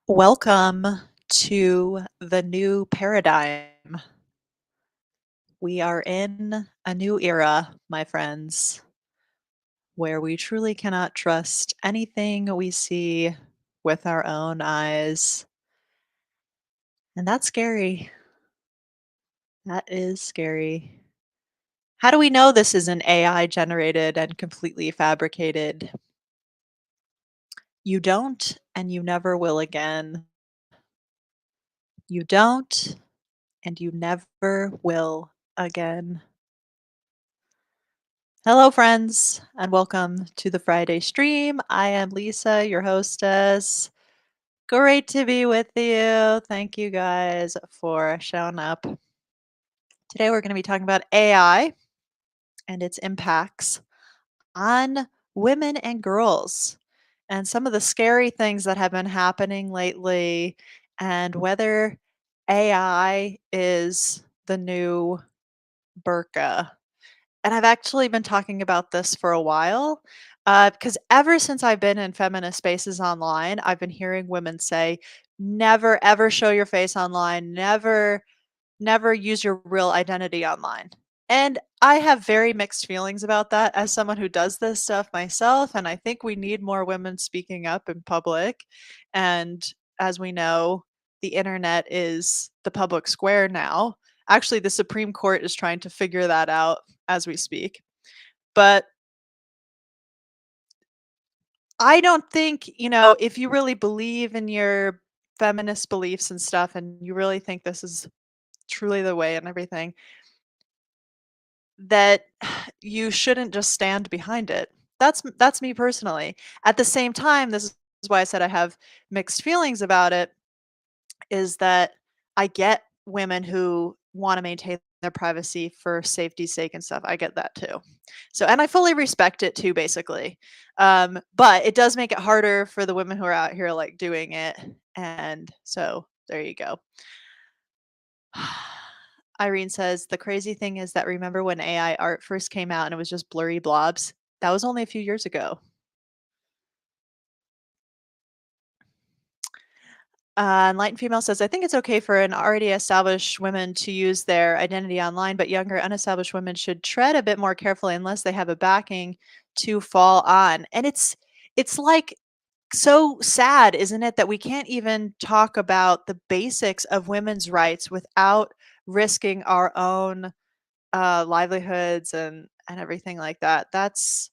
Welcome to the new paradigm. We are in a new era, my friends, where we truly cannot trust anything we see with our own eyes. And that's scary. That is scary. How do we know this isn't AI generated and completely fabricated? You don't, and you never will again. You don't, and you never will again. Hello, friends, and welcome to the Friday stream. I am Lisa, your hostess. Great to be with you. Thank you guys for showing up. Today, we're going to be talking about AI and its impacts on women and girls, and some of the scary things that have been happening lately, and whether AI is the new Burqa. And I've actually been talking about this for a while, because ever since I've been in feminist spaces online, I've been hearing women say, "Never ever show your face online. Never use your real identity online." And I have very mixed feelings about that as someone who does this stuff myself, and I think we need more women speaking up in public. And as we know, the internet is the public square now. Actually, the Supreme Court is trying to figure that out as we speak. But I don't think, if you really believe in your feminist beliefs and stuff, and you really think this is truly the way and everything, that you shouldn't just stand behind it. That's me personally. At the same time, this is why I said I have mixed feelings about it, is that I get women who wanna maintain their privacy for safety's sake and stuff. I get that too. So and I fully respect it too, basically. But it does make it harder for the women who are out here, like, doing it, and so there you go. Irene says, "The crazy thing is that remember when AI art first came out and it was just blurry blobs? That was only a few years ago." Enlightened Female says, "I think it's okay for an already established women to use their identity online, but younger, unestablished women should tread a bit more carefully unless they have a backing to fall on." And it's like so sad, isn't it, that we can't even talk about the basics of women's rights without risking our own livelihoods and everything like that. That's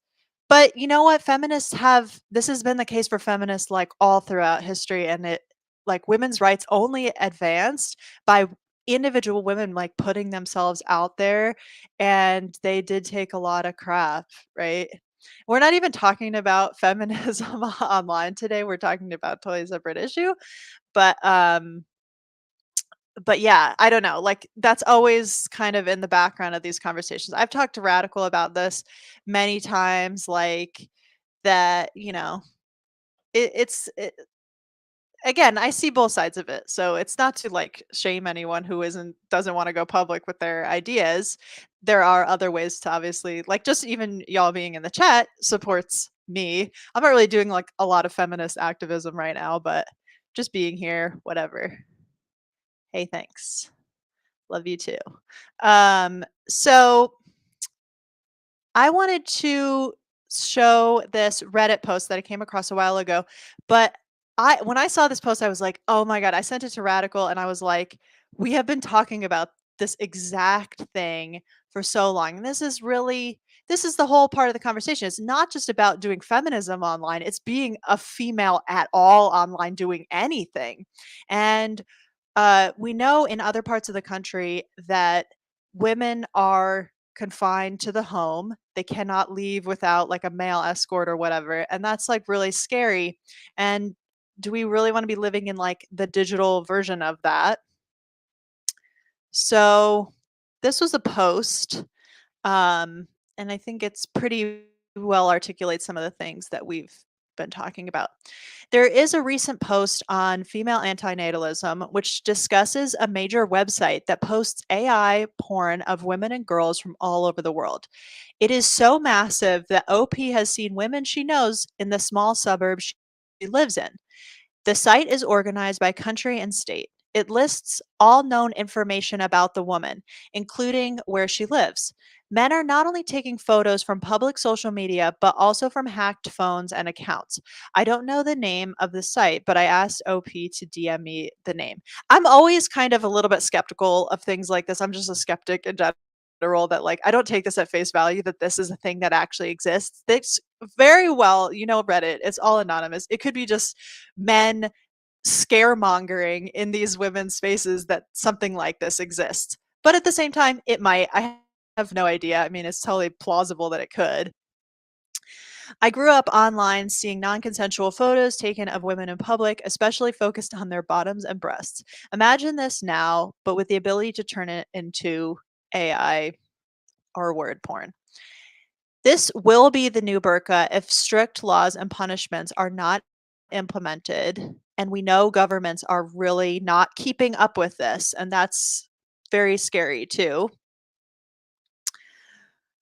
But you know what? Feminists have this has been the case for feminists like all throughout history, and it like women's rights only advanced by individual women like putting themselves out there, and they did take a lot of crap, right? We're not even talking about feminism online today. We're talking about a totally separate issue. But but yeah, I don't know, like, that's always kind of in the background of these conversations. I've talked to Radical about this many times, like, that, again, I see both sides of it, so it's not to, like, shame anyone who doesn't wanna go public with their ideas. There are other ways to obviously like, just even y'all being in the chat supports me. I'm not really doing, like, a lot of feminist activism right now, but just being here, whatever. Hey, thanks. Love you too. So I wanted to show this Reddit post that I came across a while ago, but when I saw this post, I was like, "Oh my god!" I sent it to Radical, and I was like, "We have been talking about this exact thing for so long, and this is the whole part of the conversation. It's not just about doing feminism online; it's being a female at all online, doing anything." And we know in other parts of the country that women are confined to the home. They cannot leave without like a male escort or whatever. And that's like really scary. And do we really want to be living in like the digital version of that? So this was a post. Um, and I think it's pretty well articulates some of the things that we've been talking about. There is a recent post on female antinatalism, which discusses a major website that posts AI porn of women and girls from all over the world. It is so massive that OP has seen women she knows in the small suburbs she lives in. The site is organized by country and state. It lists all known information about the woman, including where she lives. Men are not only taking photos from public social media, but also from hacked phones and accounts. I don't know the name of the site, but I asked OP to DM me the name. I'm always kind of a little bit skeptical of things like this. I'm just a skeptic in general that, like, I don't take this at face value that this is a thing that actually exists. This very well, Reddit, it's all anonymous. It could be just men scaremongering in these women's spaces that something like this exists. But at the same time, it might. I have no idea. I mean, it's totally plausible that it could. I grew up online seeing non consensual photos taken of women in public, especially focused on their bottoms and breasts. Imagine this now, but with the ability to turn it into AI or word porn. This will be the new burqa if strict laws and punishments are not implemented. And we know governments are really not keeping up with this. And that's very scary too.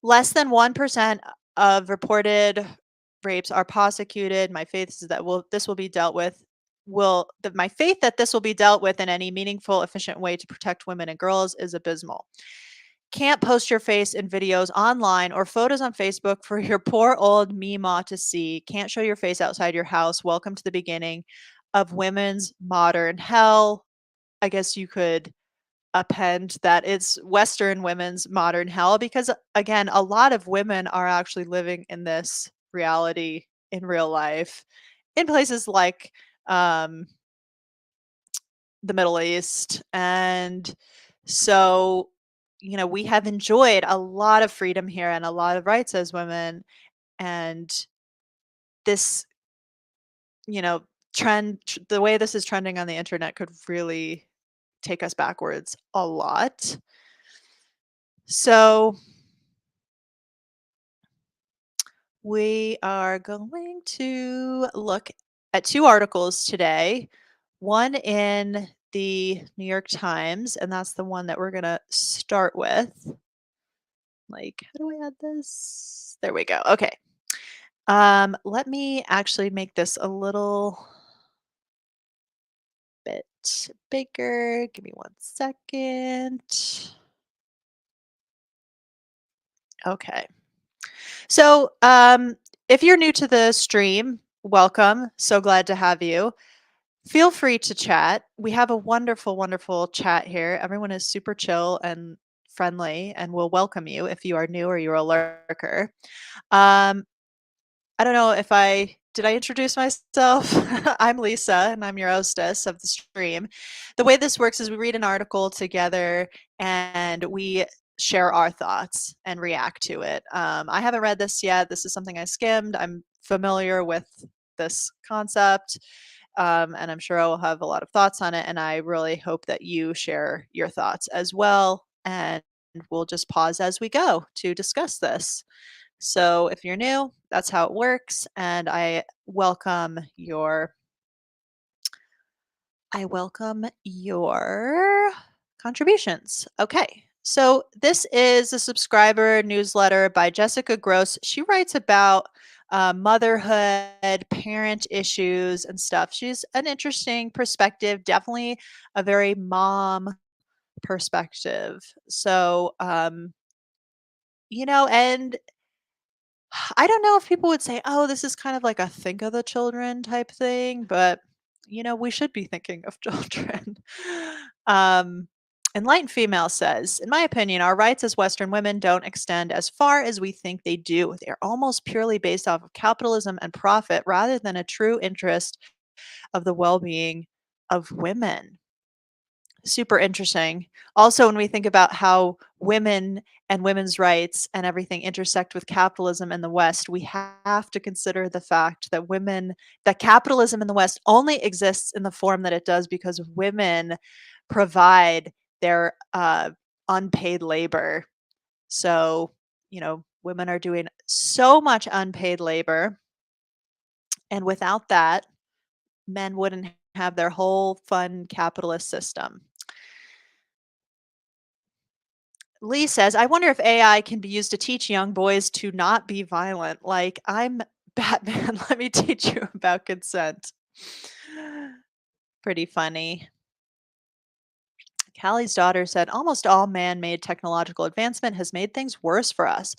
Less than 1% of reported rapes are prosecuted. My faith is that this will be dealt with. My faith that this will be dealt with in any meaningful, efficient way to protect women and girls is abysmal. Can't post your face in videos online or photos on Facebook for your poor old Mima to see. Can't show your face outside your house. Welcome to the beginning of women's modern hell. I guess you could append that it's Western women's modern hell because, again, a lot of women are actually living in this reality in real life in places like um, the Middle East. And so, we have enjoyed a lot of freedom here and a lot of rights as women. And this, the way this is trending on the internet could really take us backwards a lot. So, we are going to look at two articles today. One in the New York Times, and that's the one that we're going to start with. Like, how do I add this? There we go. Okay. Let me actually make this a little bit bigger. Give me 1 second. Okay. So, if you're new to the stream, welcome. So glad to have you. Feel free to chat. We have a wonderful, wonderful chat here. Everyone is super chill and friendly and will welcome you if you are new or you're a lurker. Um, I don't know if did I introduce myself? I'm Lisa and I'm your hostess of the stream. The way this works is we read an article together and we share our thoughts and react to it. I haven't read this yet. This is something I skimmed. I'm familiar with this concept. And I'm sure I will have a lot of thoughts on it. And I really hope that you share your thoughts as well. And we'll just pause as we go to discuss this. So if you're new, that's how it works. And I welcome your contributions. Okay. So this is a subscriber newsletter by Jessica Grose. She writes about motherhood, parent issues, and stuff. She's an interesting perspective, definitely a very mom perspective. So, and I don't know if people would say, oh, this is kind of like a think of the children type thing, but we should be thinking of children. um, Enlightened Female says, in my opinion, our rights as Western women don't extend as far as we think they do. They're almost purely based off of capitalism and profit rather than a true interest of the well being of women. Super interesting. Also, when we think about how women and women's rights and everything intersect with capitalism in the West, we have to consider the fact that capitalism in the West only exists in the form that it does because women provide their unpaid labor. So, women are doing so much unpaid labor. And without that, men wouldn't have their whole fun capitalist system. Lee says, I wonder if AI can be used to teach young boys to not be violent. Like, I'm Batman. Let me teach you about consent. Pretty funny. Callie's daughter said almost all man made technological advancement has made things worse for us,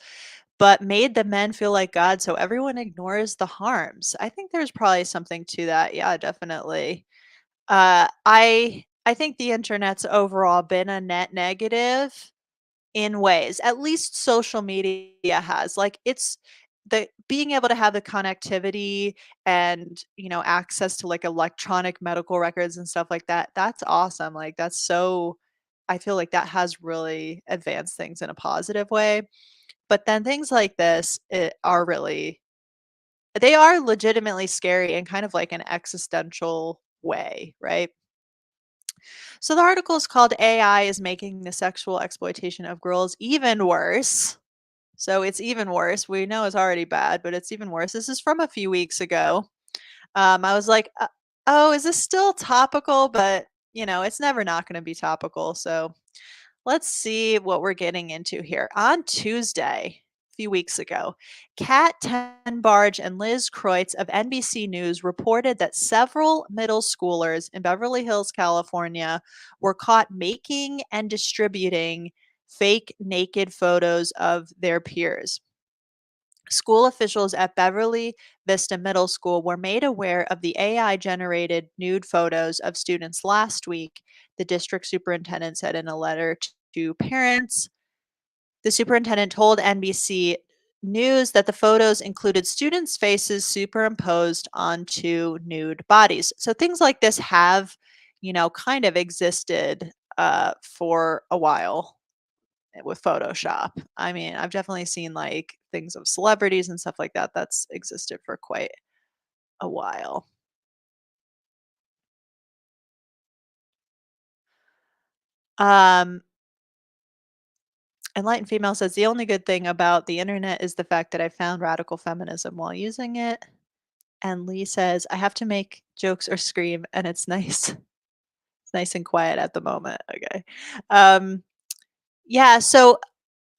but made the men feel like God so everyone ignores the harms. I think there's probably something to that. Yeah, definitely. I think the internet's overall been a net negative in ways. At least social media has. Like it's the being able to have the connectivity and, access to like electronic medical records and stuff like that. That's awesome. Like that's so I feel like that has really advanced things in a positive way. But then things like this are really they are legitimately scary in kind of like an existential way, right? So the article is called AI is making the sexual exploitation of girls even worse. So it's even worse. We know it's already bad, but it's even worse. This is from a few weeks ago. I was like, "Oh, is this still topical?" But, it's never not gonna be topical, so let's see what we're getting into here. On Tuesday, a few weeks ago, Kat Tenbarge and Liz Kreutz of NBC News reported that several middle schoolers in Beverly Hills, California, were caught making and distributing fake naked photos of their peers. School officials at Beverly Vista Middle School were made aware of the AI generated nude photos of students last week, the district superintendent said in a letter to parents. The superintendent told NBC News that the photos included students' faces superimposed onto nude bodies. So things like this have, kind of existed for a while with Photoshop. I mean, I've definitely seen like things of celebrities and stuff like that that's existed for quite a while. Um, Enlightened Female says the only good thing about the internet is the fact that I found radical feminism while using it. And Lee says I have to make jokes or scream, and it's nice. It's nice and quiet at the moment. Okay. Um, yeah. So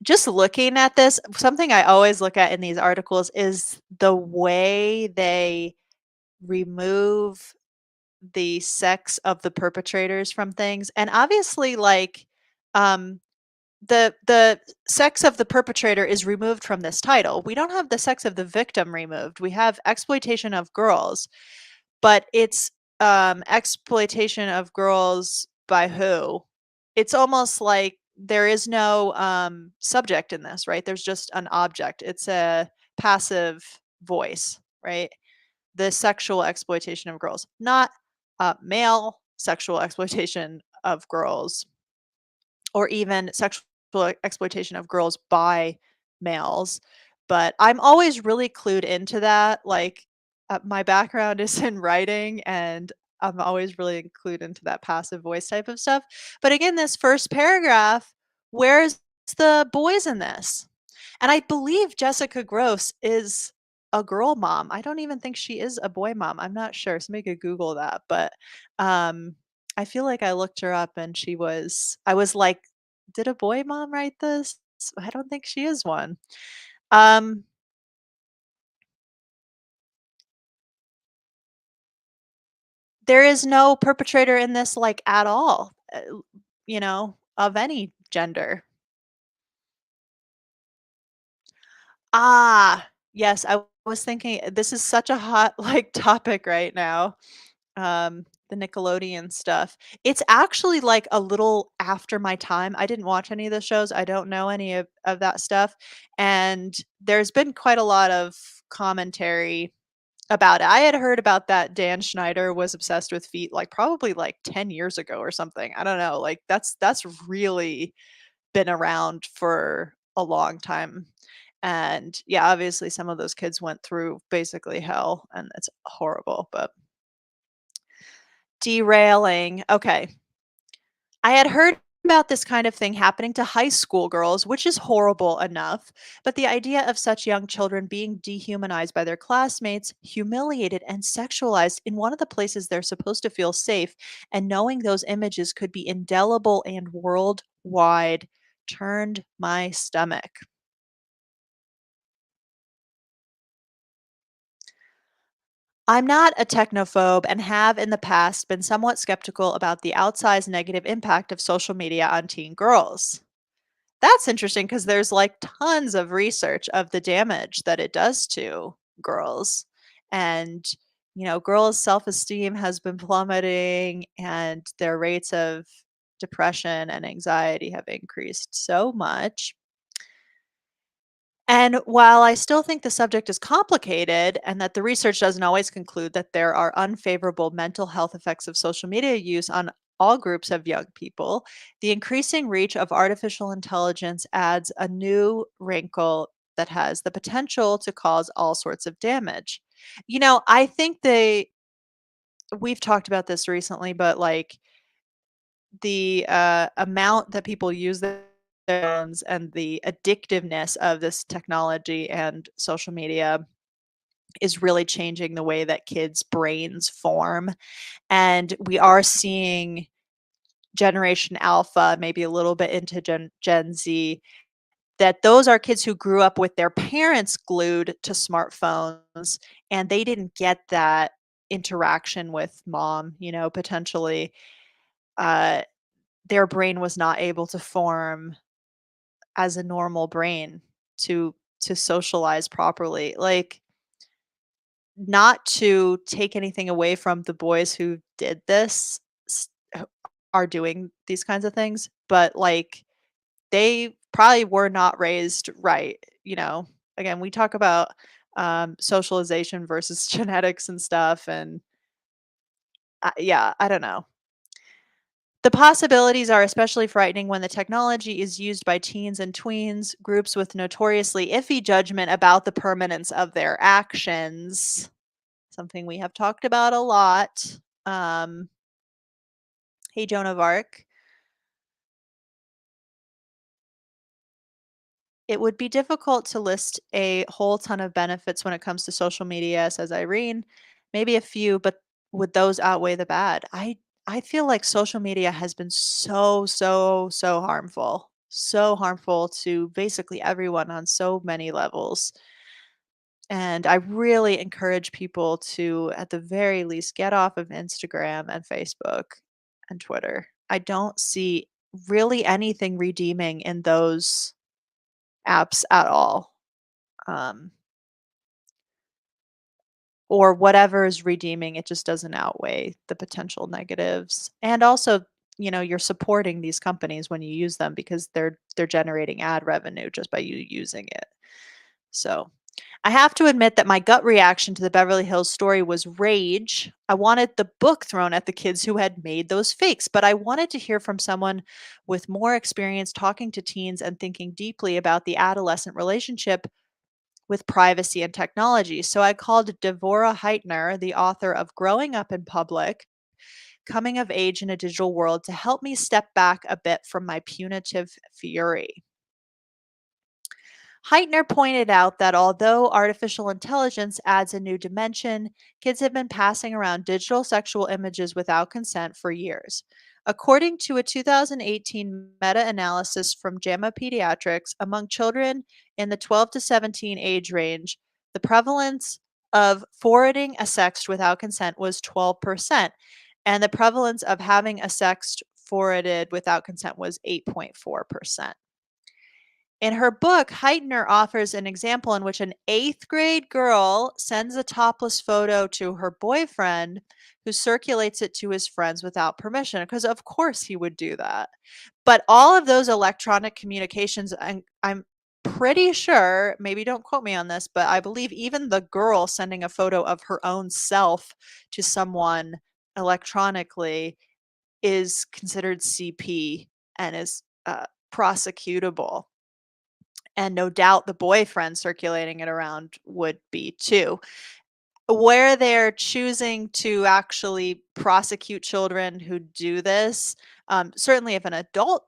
just looking at this, something I always look at in these articles is the way they remove the sex of the perpetrators from things, and obviously, like, um, the sex of the perpetrator is removed from this title. We don't have the sex of the victim removed. We have exploitation of girls, but it's, exploitation of girls by who? It's almost like there is no, subject in this, right? There's just an object. It's a passive voice, right? The sexual exploitation of girls, not male sexual exploitation of girls, or even sexual exploitation of girls by males. But I'm always really clued into that. Like, my background is in writing, and I'm always really clued into that passive voice type of stuff. But again, this first paragraph, where's the boys in this? And I believe Jessica Grose is a girl mom. I don't even think she is a boy mom. I'm not sure. Somebody could Google that. But um, I feel like I looked her up and I was like, did a boy mom write this? I don't think she is one. Um, there is no perpetrator in this, like, at all, of any gender. Ah, yes, I was thinking this is such a hot, like, topic right now, the Nickelodeon stuff. It's actually, like, a little after my time. I didn't watch any of the shows, I don't know any of that stuff, and there's been quite a lot of commentary about it. I had heard about that Dan Schneider was obsessed with feet, like, probably, like, 10 years ago or something. I don't know, like, that's really been around for a long time. And yeah, obviously some of those kids went through basically hell and it's horrible, but derailing. Okay. I had heard about this kind of thing happening to high school girls, which is horrible enough, but the idea of such young children being dehumanized by their classmates, humiliated and sexualized in one of the places they're supposed to feel safe, and knowing those images could be indelible and worldwide turned my stomach. I'm not a technophobe and have in the past been somewhat skeptical about the outsized negative impact of social media on teen girls. That's interesting because there's like tons of research of the damage that it does to girls. And, girls' self esteem has been plummeting and their rates of depression and anxiety have increased so much. And while I still think the subject is complicated and that the research doesn't always conclude that there are unfavorable mental health effects of social media use on all groups of young people, the increasing reach of artificial intelligence adds a new wrinkle that has the potential to cause all sorts of damage. I think we've talked about this recently, but like the amount that people use their phones and the addictiveness of this technology and social media is really changing the way that kids' brains form. And we are seeing Generation Alpha, maybe a little bit into Gen Z, that those are kids who grew up with their parents glued to smartphones and they didn't get that interaction with mom, potentially. Uh, their brain was not able to form as a normal brain to socialize properly. Like, not to take anything away from the boys who did this, s who are doing these kinds of things, but, like, they probably were not raised right, you know? Again, we talk about, socialization versus genetics and stuff, and, yeah, I don't know. The possibilities are especially frightening when the technology is used by teens and tweens, groups with notoriously iffy judgment about the permanence of their actions. Something we have talked about a lot. Um, hey, Joan of Arc. It would be difficult to list a whole ton of benefits when it comes to social media, says Irene. Maybe a few, but would those outweigh the bad? I feel like social media has been so, so, so harmful. So harmful to basically everyone on so many levels. And I really encourage people to, at the very least, get off of Instagram and Facebook and Twitter. I don't see really anything redeeming in those apps at all. Um, or whatever is redeeming, it just doesn't outweigh the potential negatives. And also, you're supporting these companies when you use them because they're generating ad revenue just by you using it. So, I have to admit that my gut reaction to the Beverly Hills story was rage. I wanted the book thrown at the kids who had made those fakes, but I wanted to hear from someone with more experience talking to teens and thinking deeply about the adolescent relationship with privacy and technology. So I called Devorah Heitner, the author of Growing Up in Public, Coming of Age in a Digital World, to help me step back a bit from my punitive fury. Heitner pointed out that although artificial intelligence adds a new dimension, kids have been passing around digital sexual images without consent for years. According to a 2018 meta analysis from JAMA Pediatrics, among children in the 12 to 17 age range, the prevalence of forwarding a sext without consent was 12%, and the prevalence of having a sext forwarded without consent was 8.4%. In her book, Heitner offers an example in which an eighth grade girl sends a topless photo to her boyfriend, who circulates it to his friends without permission, because of course he would do that. But all of those electronic communications, I'm pretty sure, maybe don't quote me on this, but I believe even the girl sending a photo of her own self to someone electronically is considered CP and is prosecutable. And no doubt the boyfriend circulating it around would be too. Where they're choosing to actually prosecute children who do this, certainly if an adult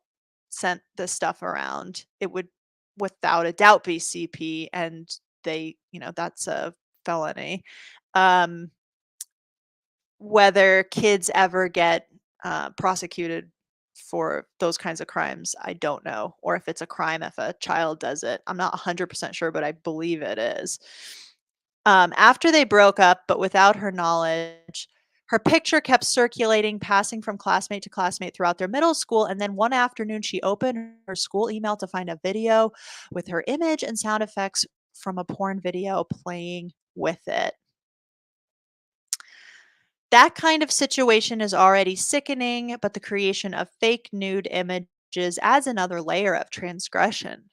sent this stuff around, it would without a doubt be CP, and that's a felony. Um, Whether kids ever get prosecuted for those kinds of crimes, I don't know. Or if it's a crime if a child does it. I'm not 100% sure, but I believe it is. After they broke up, but without her knowledge, her picture kept circulating, passing from classmate to classmate throughout their middle school. And then one afternoon, she opened her school email to find a video with her image and sound effects from a porn video playing with it. That kind of situation is already sickening, but the creation of fake nude images adds another layer of transgression.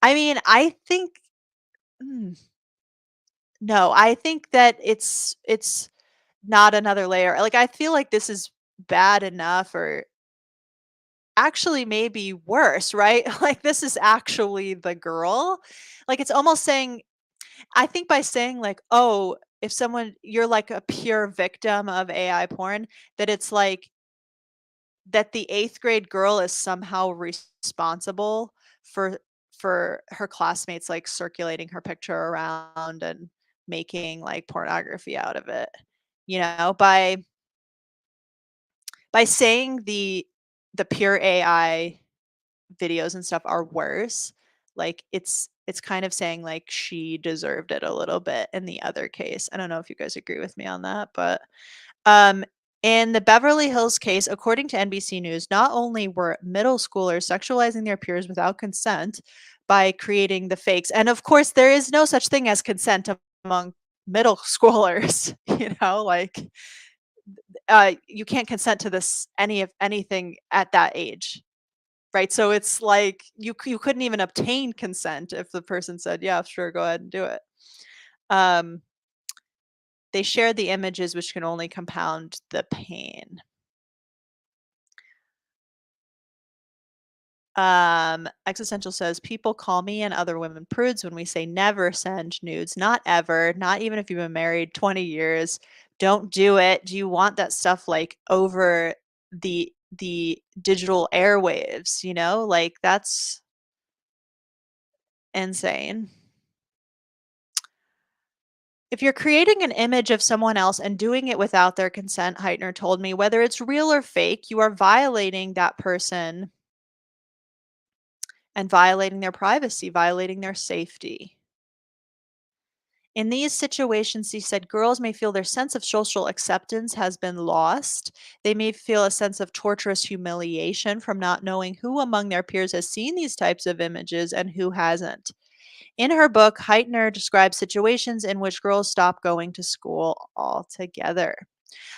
I mean, I think mm, no, I think that it's not another layer. Like, I feel like this is bad enough or actually maybe worse, right? Like, this is actually the girl. Like, it's almost saying I think by saying like, "Oh, if someone you're like a pure victim of AI porn," that it's like that the 8th grade girl is somehow responsible for for her classmates, like, circulating her picture around and making, like, pornography out of it, by saying the pure AI videos and stuff are worse, like, it's kind of saying, like, she deserved it a little bit in the other case. I don't know if you guys agree with me on that, but um, in the Beverly Hills case, according to NBC News, not only were middle schoolers sexualizing their peers without consent by creating the fakes, and of course, there is no such thing as consent among middle schoolers, like you can't consent to this any of anything at that age, right? So it's like you couldn't even obtain consent if the person said, "Yeah, sure, go ahead and do it." Um, they shared the images, which can only compound the pain. Existential says people call me and other women prudes when we say never send nudes, not ever, not even if you've been married 20 years. Don't do it. Do you want that stuff like over the digital airwaves, Like that's insane. If you're creating an image of someone else and doing it without their consent, Heitner told me, whether it's real or fake, you are violating that person and violating their privacy, violating their safety. In these situations, he said, girls may feel their sense of social acceptance has been lost. They may feel a sense of torturous humiliation from not knowing who among their peers has seen these types of images and who hasn't. In her book, Heitner describes situations in which girls stop going to school altogether.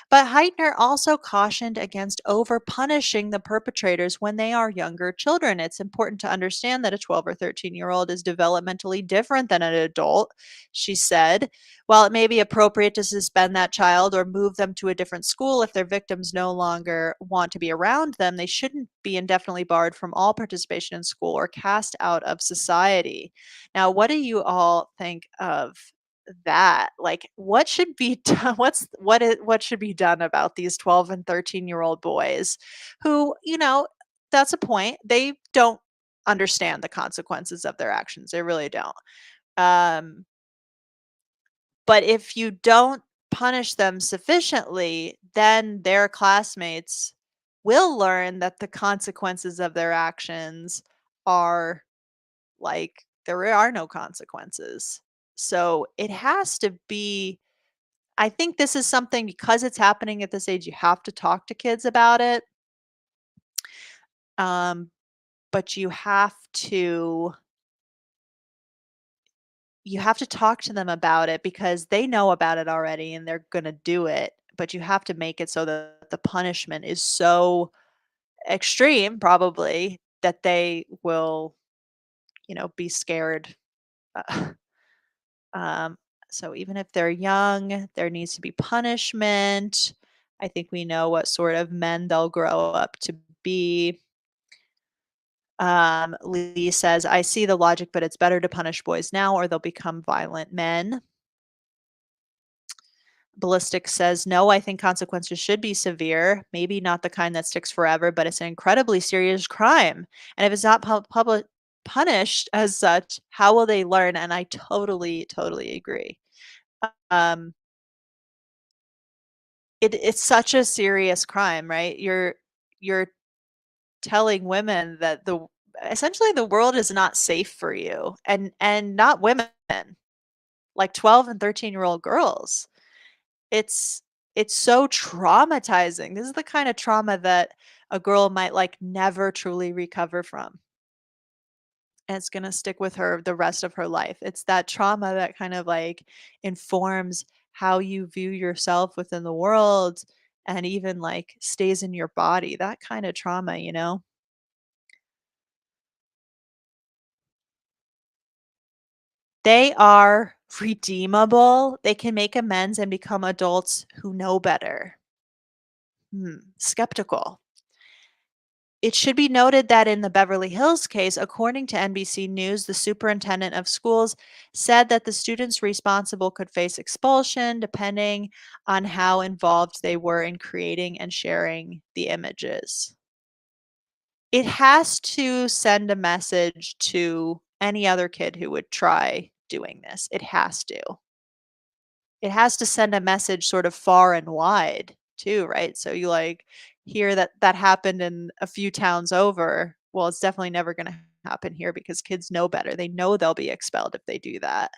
But Heitner also cautioned against over punishing the perpetrators when they are younger children. It's important to understand that a 12 or 13-year-old is developmentally different than an adult, she said. While it may be appropriate to suspend that child or move them to a different school if their victims no longer want to be around them, they shouldn't be indefinitely barred from all participation in school or cast out of society. Now, what do you all think of that? Like, what should be done? What should be done about these 12 and 13-year-old boys who, that's a point. They don't understand the consequences of their actions. They really don't. Um, but if you don't punish them sufficiently, then their classmates will learn that the consequences of their actions are like there are no consequences. So it has to be I think this is something because it's happening at this age, you have to talk to kids about it. Um, but you have to talk to them about it because they know about it already and they're gonna do it. But you have to make it so that the punishment is so extreme, probably, that they will, be scared. Uh, Um, so even if they're young, there needs to be punishment. I think we know what sort of men they'll grow up to be. Lee says, I see the logic, but it's better to punish boys now or they'll become violent men. Ballistic says, no, I think consequences should be severe. Maybe not the kind that sticks forever, but it's an incredibly serious crime. And if it's not punished as such, how will they learn? And I totally, totally agree. Um, it's such a serious crime, right? You're telling women that the essentially the world is not safe for you and not women. like 12 and 13-year-old girls. It's it's so traumatizing. This is the kind of trauma that a girl might like never truly recover from. And it's going to stick with her the rest of her life. It's that trauma that kind of like informs how you view yourself within the world and even like stays in your body. That kind of trauma, you know? They are redeemable. They can make amends and become adults who know better. Skeptical. It should be noted that in the Beverly Hills case, according to NBC News, the superintendent of schools said that the students responsible could face expulsion depending on how involved they were in creating and sharing the images. It has to send a message to any other kid who would try doing this. It has to. It has to send a message sort of far and wide too, right? So you like hear that that happened in a few towns over. Well, it's definitely never going to happen here because kids know better. They know they'll be expelled if they do that.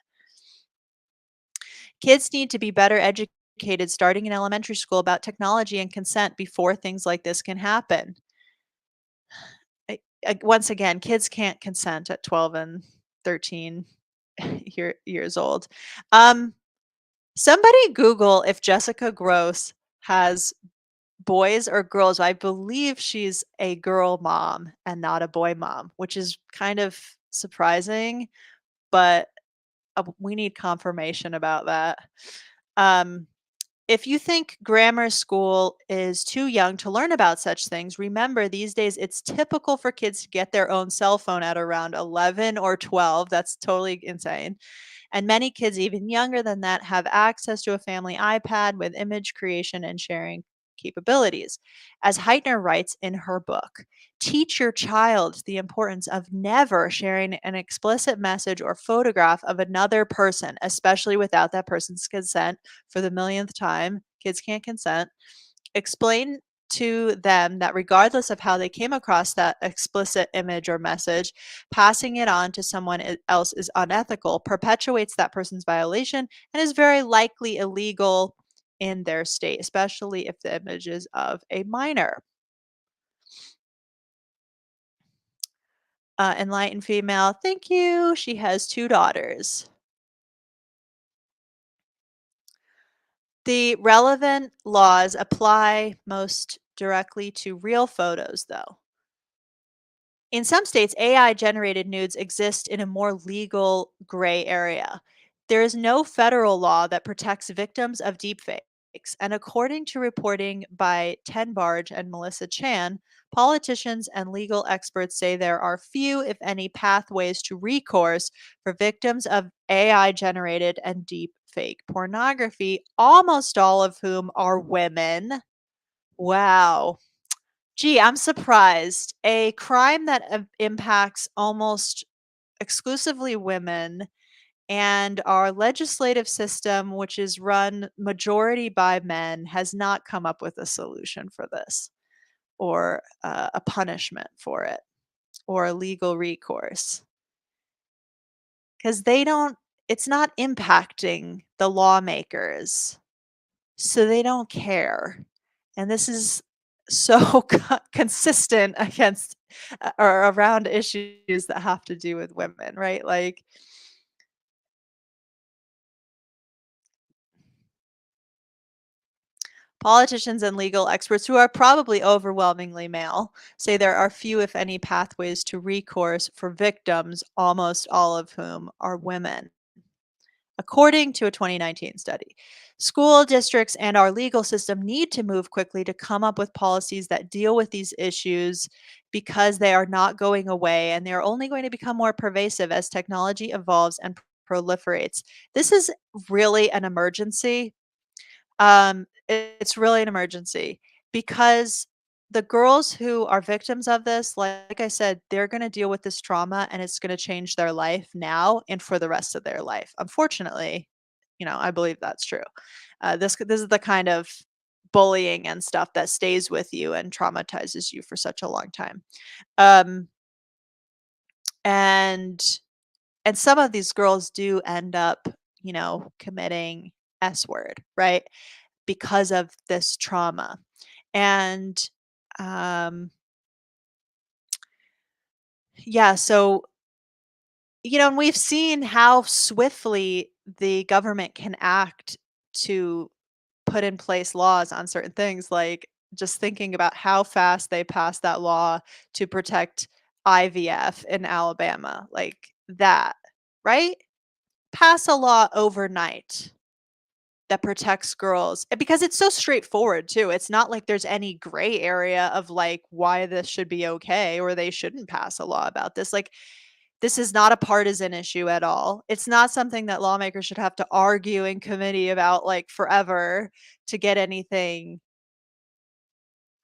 Kids need to be better educated starting in elementary school about technology and consent before things like this can happen. Once again, kids can't consent at 12 and 13 years old. Um, Somebody Google if Jessica Grose has boys or girls. I believe she's a girl mom and not a boy mom, which is kind of surprising, but we need confirmation about that. Um, if you think grammar school is too young to learn about such things, remember these days it's typical for kids to get their own cell phone at around 11 or 12. That's totally insane. And many kids, even younger than that, have access to a family iPad with image creation and sharing capabilities. As Heitner writes in her book, teach your child the importance of never sharing an explicit message or photograph of another person, especially without that person's consent. For the millionth time, kids can't consent. Explain to them that regardless of how they came across that explicit image or message, passing it on to someone else is unethical, perpetuates that person's violation, and is very likely illegal in their state, especially if the image is of a minor. Enlightened female, thank you. She has 2 daughters. The relevant laws apply most directly to real photos, though. In some states, AI generated nudes exist in a more legal gray area. There is no federal law that protects victims of deepfakes. And according to reporting by Ten Barge and Melissa Chan, politicians and legal experts say there are few, if any, pathways to recourse for victims of AI generated and deepfake pornography, almost all of whom are women. Wow. Gee, I'm surprised. A crime that impacts almost exclusively women and our legislative system, which is run majority by men, has not come up with a solution for this or a punishment for it or a legal recourse because they don't, it's not impacting the lawmakers. So they don't care. And this is so consistent against or around issues that have to do with women, right? Like politicians and legal experts, who are probably overwhelmingly male, say there are few, if any, pathways to recourse for victims, almost all of whom are women. According to a 2019 study, school districts and our legal system need to move quickly to come up with policies that deal with these issues because they are not going away and they're only going to become more pervasive as technology evolves and proliferates. This is really an emergency. It's really an emergency because the girls who are victims of this, like I said, they're going to deal with this trauma and it's going to change their life now and for the rest of their life. Unfortunately, I believe that's true. This is the kind of bullying and stuff that stays with you and traumatizes you for such a long time. Um, and and some of these girls do end up committing S word, right? Because of this trauma. And um, yeah, so, and we've seen how swiftly the government can act to put in place laws on certain things, like just thinking about how fast they passed that law to protect IVF in Alabama, like that, right? Pass a law overnight that protects girls because it's so straightforward too. It's not like there's any gray area of like why this should be okay or they shouldn't pass a law about this. Like this is not a partisan issue at all. It's not something that lawmakers should have to argue in committee about like forever to get anything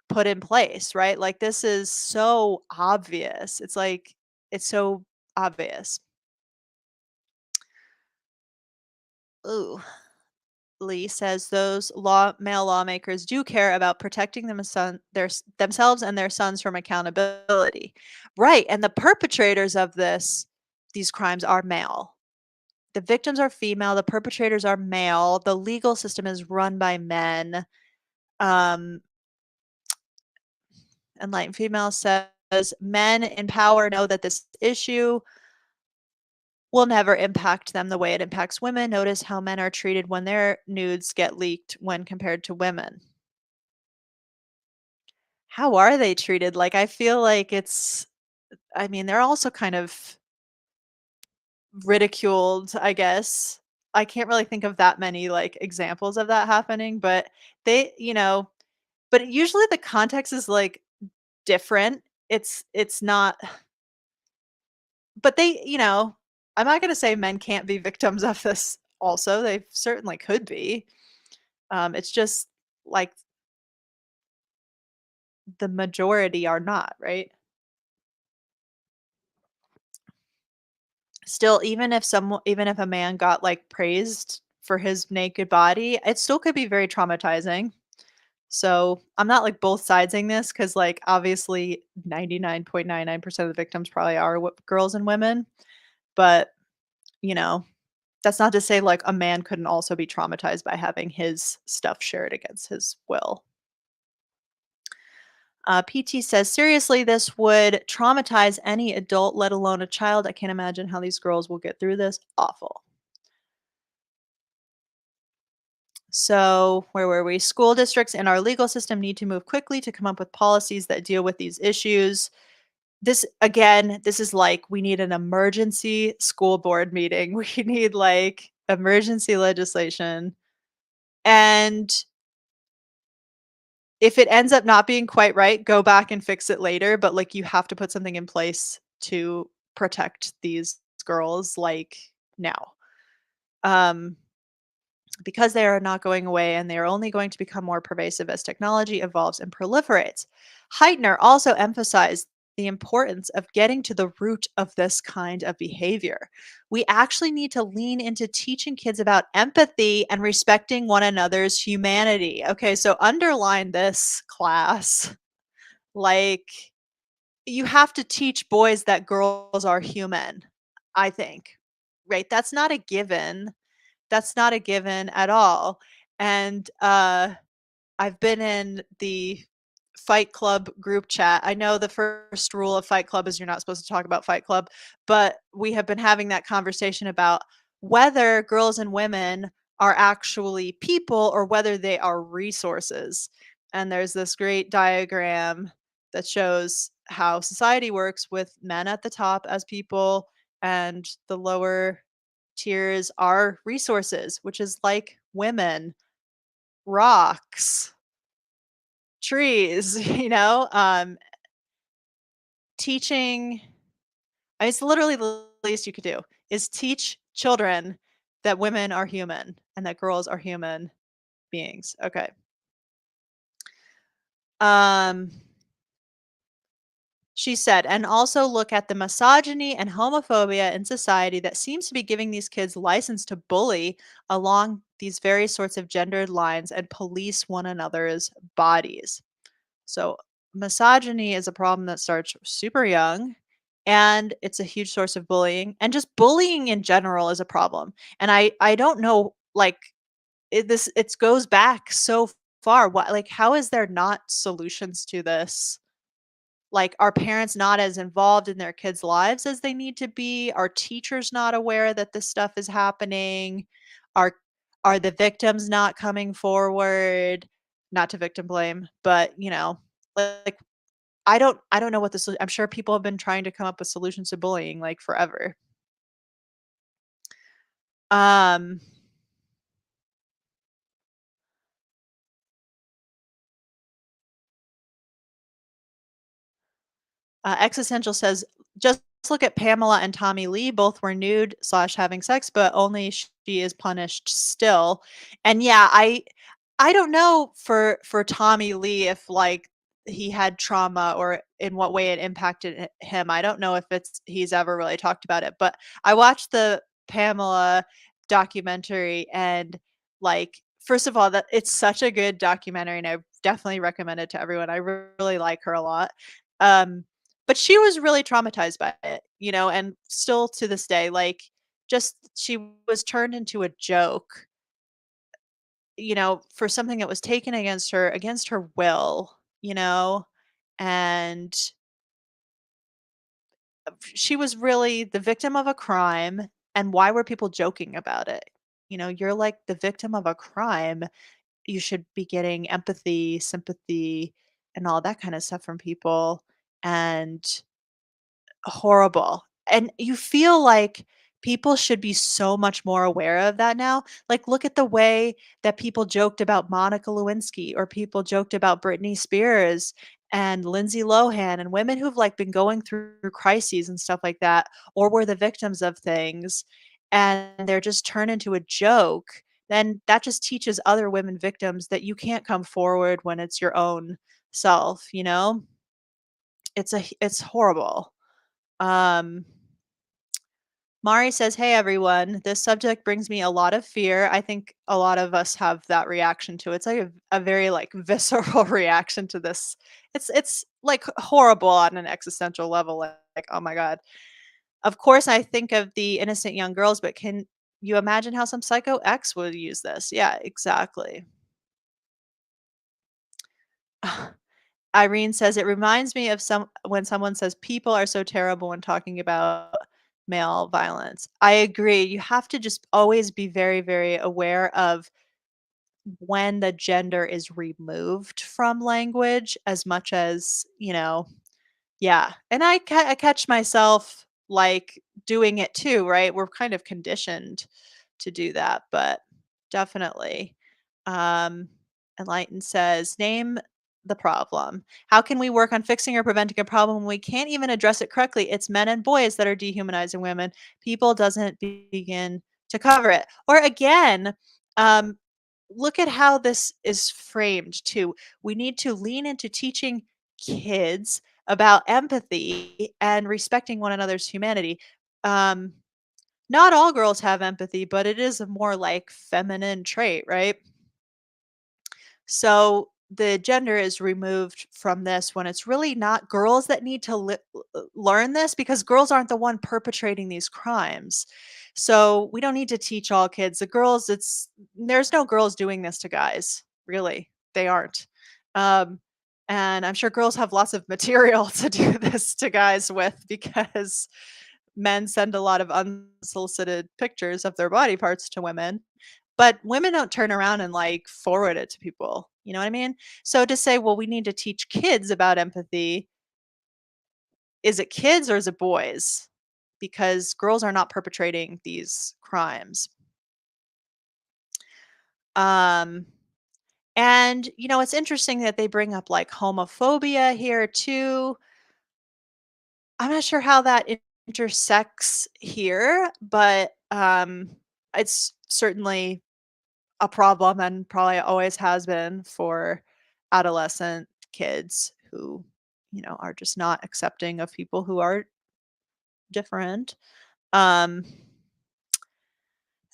put in place, right? Like this is so obvious. It's like it's so obvious. Ooh. Lee says those male lawmakers do care about protecting themselves and their sons from accountability. Right, and the perpetrators of these crimes are male. The victims are female, the perpetrators are male, the legal system is run by men. Um, Enlightened Female says men in power know that this issue will never impact them the way it impacts women. Notice how men are treated when their nudes get leaked when compared to women. How are they treated? Like, I feel like I mean, they're also kind of ridiculed, I guess. I can't really think of that many, like, examples of that happening, but they but usually the context is, like, different. It's not but I'm not gonna say men can't be victims of this also, they certainly could be. It's just, like, the majority are not, right? Still, even if a man got, like, praised for his naked body, it still could be very traumatizing. So, I'm not, like, both sidesing this because, like, obviously 99.99% of the victims probably are girls and women, but, you know, that's not to say, like, a man couldn't also be traumatized by having his stuff shared against his will. PT says, seriously, this would traumatize any adult, let alone a child. I can't imagine how these girls will get through this. Awful. So, where were we? School districts and our legal system need to move quickly to come up with policies that deal with these issues. This is like we need an emergency school board meeting. We need like emergency legislation. And if it ends up not being quite right, go back and fix it later. But like you have to put something in place to protect these girls like now. Um, because they are not going away and they are only going to become more pervasive as technology evolves and proliferates. Heitner also emphasized the importance of getting to the root of this kind of behavior. We actually need to lean into teaching kids about empathy and respecting one another's humanity. Okay, so underline this, class. Like, you have to teach boys that girls are human, I think. Right? That's not a given at all. And I've been in the Fight Club group chat. I know the first rule of Fight Club is you're not supposed to talk about Fight Club, but we have been having that conversation about whether girls and women are actually people or whether they are resources. And there's this great diagram that shows how society works with men at the top as people and the lower tiers are resources, which is like women, rocks, trees, teaching it's literally the least you could do is teach children that women are human and that girls are human beings. Okay. Um She said, and also look at the misogyny and homophobia in society that seems to be giving these kids license to bully along these very sorts of gendered lines and police one another's bodies. So, misogyny is a problem that starts super young and it's a huge source of bullying, and just bullying in general is a problem. And I don't know, like, it goes back so far. What, like, how is there not solutions to this? Like, are parents not as involved in their kids' lives as they need to be? Are teachers not aware that this stuff is happening? Are are the victims not coming forward? Not to victim blame, but, like, I don't know what the I'm sure people have been trying to come up with solutions to bullying, like, forever. Um Existential says, "Just look at Pamela and Tommy Lee, both were nude slash having sex, but only she is punished still." And yeah, I don't know for Tommy Lee if, like, he had trauma or in what way it impacted him. I don't know if he's ever really talked about it, but I watched the Pamela documentary and, like, first of all, that it's such a good documentary and I definitely recommend it to everyone. I really like her a lot. Um but she was really traumatized by it, and still to this day, like, just she was turned into a joke, for something that was taken against her will, and she was really the victim of a crime, and why were people joking about it? You're like the victim of a crime. You should be getting empathy, sympathy, and all that kind of stuff from people. And horrible, and you feel like people should be so much more aware of that now. Like, look at the way that people joked about Monica Lewinsky or people joked about Britney Spears and Lindsay Lohan and women who've, like, been going through crises and stuff like that, or were the victims of things, and they're just turned into a joke. Then that just teaches other women victims that you can't come forward when it's your own self, you know? It's horrible. Um, Mari says, "Hey everyone, this subject brings me a lot of fear." I think a lot of us have that reaction to it. It's like a very, like, visceral reaction to this. It's like horrible on an existential level. Like, oh my god. Of course, I think of the innocent young girls, but can you imagine how some psycho X would use this? Yeah, exactly. Irene says, "It reminds me of some when someone says people are so terrible when talking about male violence." I agree. You have to just always be very, very aware of when the gender is removed from language as much as, yeah. And I catch myself, like, doing it too, right? We're kind of conditioned to do that, but definitely. Um, Enlighten says, "Name the problem. How can we work on fixing or preventing a problem when we can't even address it correctly? It's men and boys that are dehumanizing women. People doesn't begin to cover it." Or again, um, look at how this is framed too. We need to lean into teaching kids about empathy and respecting one another's humanity. Um, Not all girls have empathy, but it is a more, like, feminine trait, right? So the gender is removed from this when it's really not girls that need to learn this, because girls aren't the one perpetrating these crimes. So we don't need to teach all kids. The girls, there's no girls doing this to guys, really. They aren't. Um, and I'm sure girls have lots of material to do this to guys with, because men send a lot of unsolicited pictures of their body parts to women, but women don't turn around and, like, forward it to people, you know what I mean? So to say, "Well, we need to teach kids about empathy," is it kids or is it boys? Because girls are not perpetrating these crimes. Um, and, it's interesting that they bring up, like, homophobia here too. I'm not sure how that intersects here, but, it's certainly a problem and probably always has been for adolescent kids who, are just not accepting of people who are different. Um,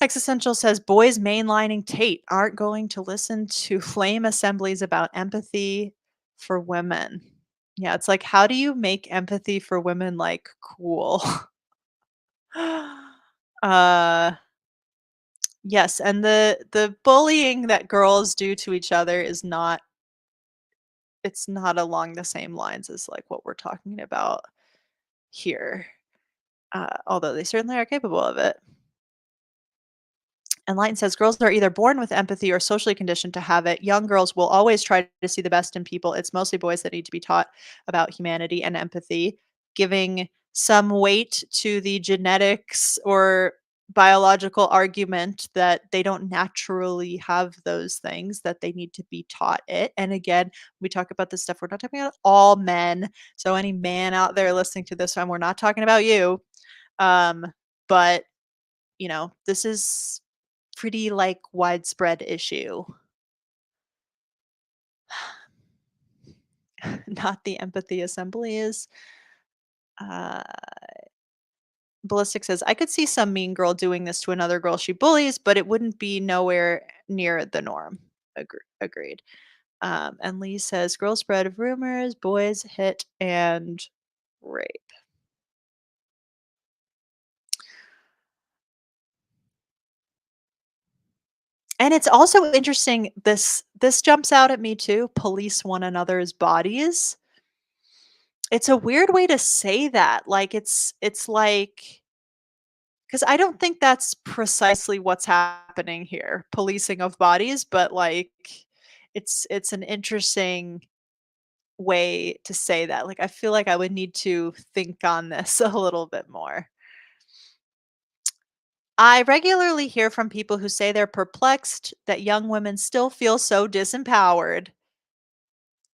Existential says, "Boys mainlining Tate aren't going to listen to flame assemblies about empathy for women." Yeah, it's like, how do you make empathy for women, like, cool? Uh, yes, and the bullying that girls do to each other is not it's not along the same lines as, like, what we're talking about here, although they certainly are capable of it. And Lighton says girls are either born with empathy or socially conditioned to have it. Young girls will always try to see the best in people. It's mostly boys that need to be taught about humanity and empathy, giving some weight to the genetics or biological argument that they don't naturally have those things, that they need to be taught it. And again, we talk about this stuff. We're not talking about all men. So any man out there listening to this one, we're not talking about you. Um, but this is pretty, like, widespread issue. Not the empathy assemblies. Uh, Ballistic says, "I could see some mean girl doing this to another girl she bullies, but it wouldn't be nowhere near the norm." Agreed. And Lee says, "Girls spread rumors, boys hit and rape." And it's also interesting, this jumps out at me too, police one another's bodies. It's a weird way to say that, like, it's like, because I don't think that's precisely what's happening here, policing of bodies, but, like, it's an interesting way to say that, like, I feel like I would need to think on this a little bit more. I regularly hear from people who say they're perplexed that young women still feel so disempowered,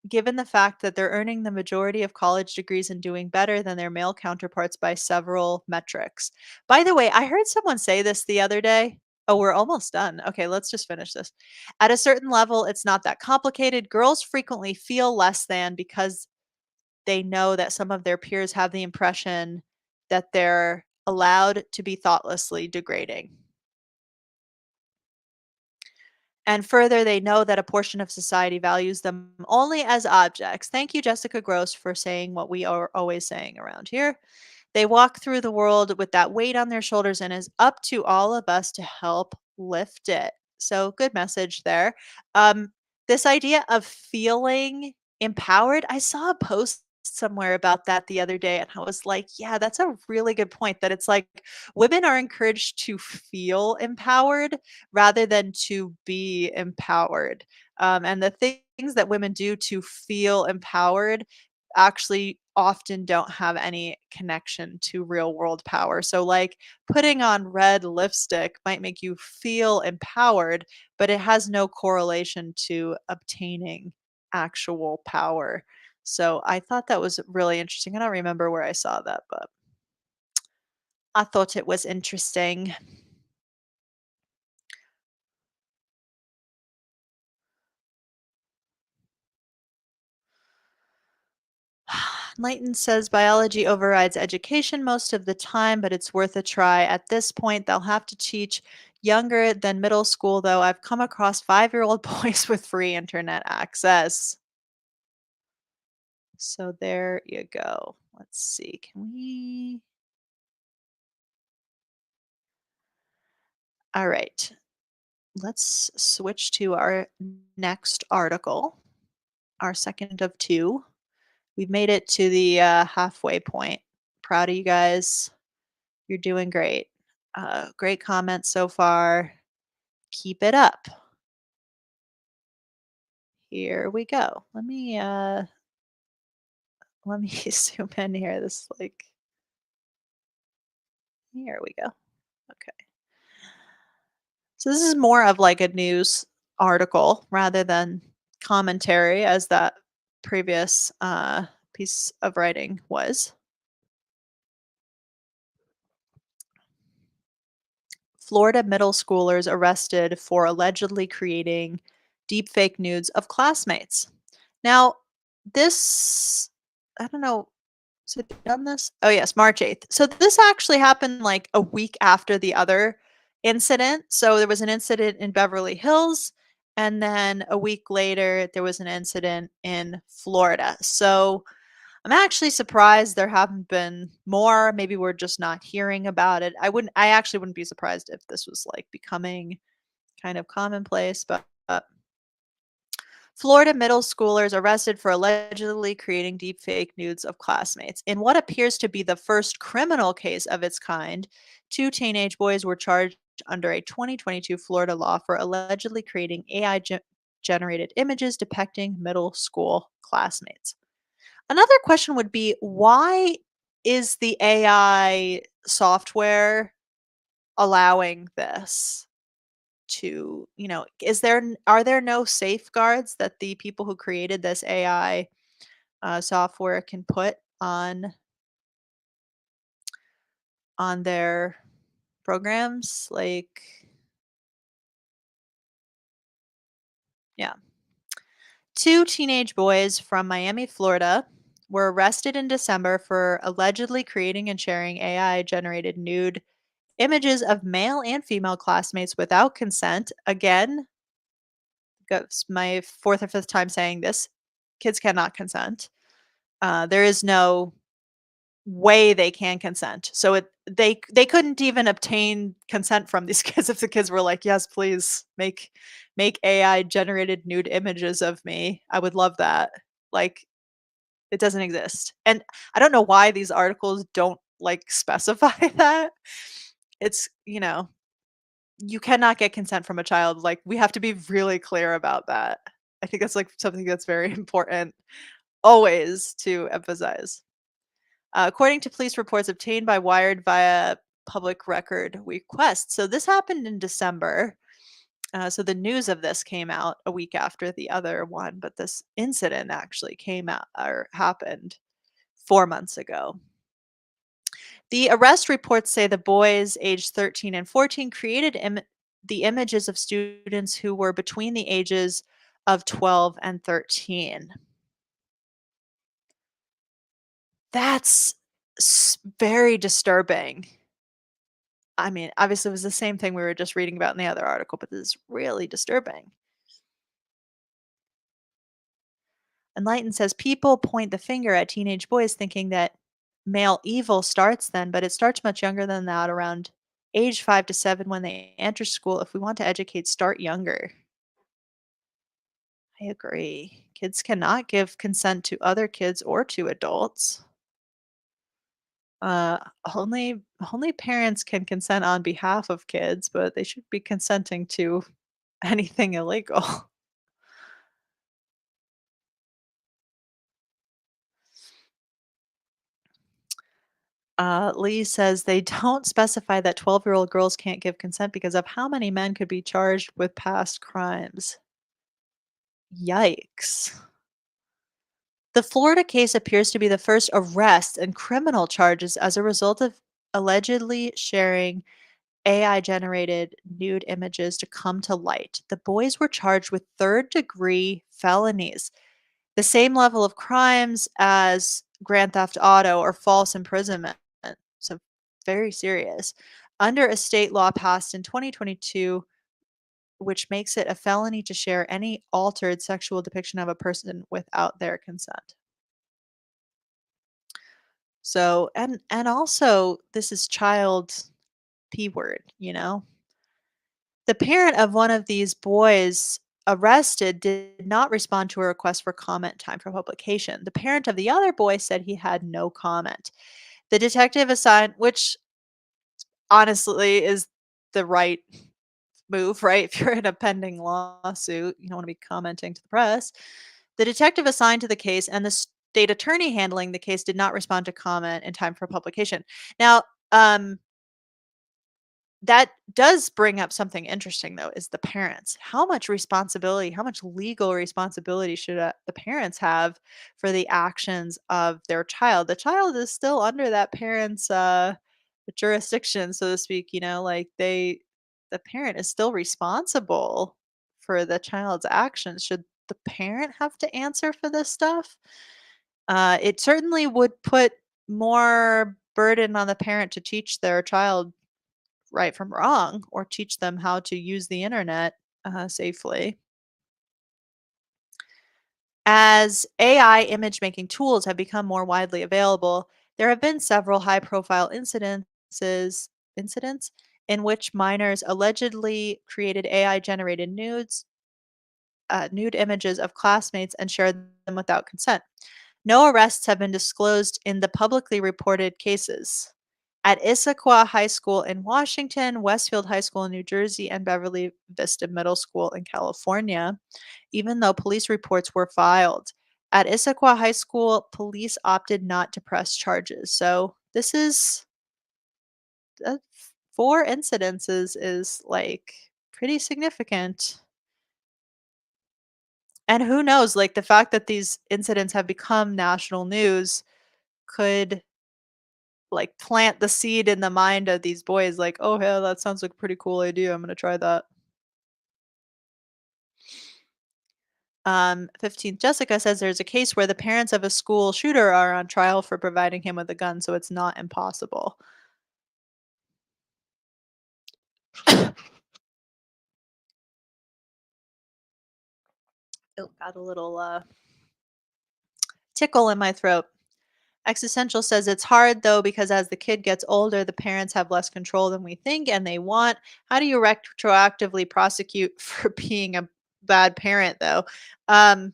given the fact that they're earning the majority of college degrees and doing better than their male counterparts by several metrics. By the way, I heard someone say this the other day. Oh, we're almost done. Okay, let's just finish this. At a certain level, it's not that complicated. Girls frequently feel less than because they know that some of their peers have the impression that they're allowed to be thoughtlessly degrading. And further, they know that a portion of society values them only as objects. Thank you, Jessica Grose, for saying what we are always saying around here. They walk through the world with that weight on their shoulders, and it's up to all of us to help lift it. So, good message there. Um, this idea of feeling empowered, I saw a post somewhere about that the other day, and I was like, yeah, that's a really good point. That it's like women are encouraged to feel empowered rather than to be empowered. And the things that women do to feel empowered actually often don't have any connection to real world power. So, like, putting on red lipstick might make you feel empowered, but it has no correlation to obtaining actual power. So, I thought that was really interesting. I don't remember where I saw that, but I thought it was interesting. Leighton says biology overrides education most of the time, but it's worth a try. At this point, they'll have to teach younger than middle school, though. I've come across 5-year-old boys with free internet access. So there you go. Let's see. Can we? All right. Let's switch to our next article, our second of two. We've made it to the halfway point. Proud of you guys. You're doing great. Great comments so far. Keep it up. Here we go. Let me zoom in here. This like here we go. Okay. So this is more of like a news article rather than commentary as that previous piece of writing was. Florida middle schoolers arrested for allegedly creating deepfake nudes of classmates. Now, this, I don't know, has it done this? Oh, yes, March 8th. So this actually happened like a week after the other incident. So there was an incident in Beverly Hills, and then a week later, there was an incident in Florida. So I'm actually surprised there haven't been more. Maybe we're just not hearing about it. I actually wouldn't be surprised if this was like becoming kind of commonplace, but Florida middle schoolers arrested for allegedly creating deepfake nudes of classmates. In what appears to be the first criminal case of its kind, two teenage boys were charged under a 2022 Florida law for allegedly creating generated images depicting middle school classmates. Another question would be, why is the AI software allowing this? To, are there no safeguards that the people who created this AI software can put on their programs? Like, yeah. Two teenage boys from Miami, Florida were arrested in December for allegedly creating and sharing AI generated nude images of male and female classmates without consent. Again, that's my fourth or fifth time saying this. Kids cannot consent. There is no way they can consent. So they couldn't even obtain consent from these kids if the kids were like, "Yes, please make AI generated nude images of me. I would love that." Like, it doesn't exist. And I don't know why these articles don't like specify that. It's, you cannot get consent from a child. Like, we have to be really clear about that. I think that's like something that's very important always to emphasize. According to police reports obtained by Wired via public record request. So this happened in December. So the news of this came out a week after the other one, but this incident actually came out or happened 4 months ago. The arrest reports say the boys, aged 13 and 14, created the images of students who were between the ages of 12 and 13. That's very disturbing. I mean, obviously, it was the same thing we were just reading about in the other article, but this is really disturbing. Enlighten says people point the finger at teenage boys thinking that male evil starts then, but it starts much younger than that, around age 5 to 7 when they enter school. If we want to educate, start younger. I agree. Kids cannot give consent to other kids or to adults. Uh, only parents can consent on behalf of kids, but they should be consenting to anything illegal. Lee says they don't specify that 12-year-old girls can't give consent because of how many men could be charged with past crimes. Yikes. The Florida case appears to be the first arrest and criminal charges as a result of allegedly sharing AI generated nude images to come to light. The boys were charged with third-degree felonies, the same level of crimes as grand theft auto or false imprisonment. So very serious. Under a state law passed in 2022, which makes it a felony to share any altered sexual depiction of a person without their consent. So and also this is child P word. The parent of one of these boys arrested did not respond to a request for comment time for publication. The parent of the other boy said he had no comment. The detective assigned, which honestly is the right move, right? If you're in a pending lawsuit, you don't want to be commenting to the press. The detective assigned to the case and the state attorney handling the case did not respond to comment in time for publication. Now, that does bring up something interesting, though, is the parents. How much responsibility, how much legal responsibility should the parents have for the actions of their child? The child is still under that parent's jurisdiction, so to speak. Like the parent is still responsible for the child's actions. Should the parent have to answer for this stuff? It certainly would put more burden on the parent to teach their child right from wrong or teach them how to use the internet safely. As AI image making tools have become more widely available, there have been several high profile incidents in which minors allegedly created AI generated nude images of classmates and shared them without consent. No arrests have been disclosed in the publicly reported cases. At Issaquah High School in Washington, Westfield High School in New Jersey, and Beverly Vista Middle School in California, even though police reports were filed. At Issaquah High School, police opted not to press charges. So this is uh, four incidences is like pretty significant. And who knows, like the fact that these incidents have become national news could like plant the seed in the mind of these boys like, "Oh, yeah, that sounds like a pretty cool idea. I'm gonna try that." 15th, Jessica says there's a case where the parents of a school shooter are on trial for providing him with a gun, so it's not impossible. Oh, got a little tickle in my throat. Existential says it's hard though because as the kid gets older, the parents have less control than we think and they want. How do you retroactively prosecute for being a bad parent though? Um,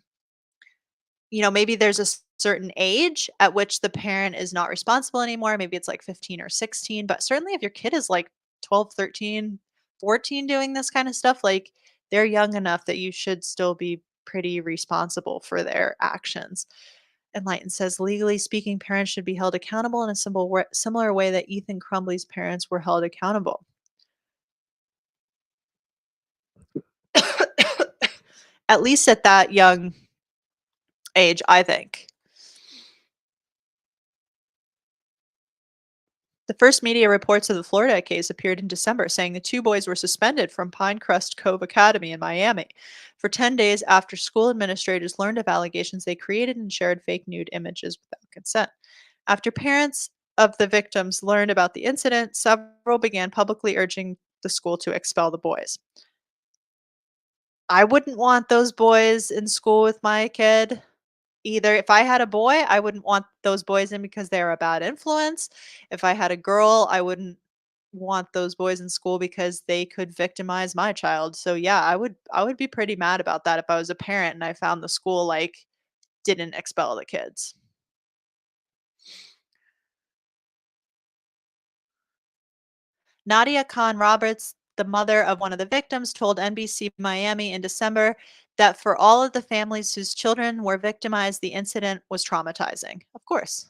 maybe there's a certain age at which the parent is not responsible anymore. Maybe it's like 15 or 16, but certainly if your kid is like 12, 13, 14 doing this kind of stuff, like they're young enough that you should still be pretty responsible for their actions. Enlighten says, legally speaking, parents should be held accountable in a similar way that Ethan Crumbley's parents were held accountable. At least at that young age, I think. The first media reports of the Florida case appeared in December, saying the two boys were suspended from Pinecrest Cove Academy in Miami for 10 days after school administrators learned of allegations they created and shared fake nude images without consent. After parents of the victims learned about the incident, several began publicly urging the school to expel the boys. I wouldn't want those boys in school with my kid either. If I had a boy, I wouldn't want those boys in because they're a bad influence. If I had a girl, I wouldn't want those boys in school because they could victimize my child. So yeah, I would be pretty mad about that if I was a parent and I found the school like didn't expel the kids. Nadia Khan Roberts, the mother of one of the victims, told NBC Miami in December that for all of the families whose children were victimized, the incident was traumatizing. Of course.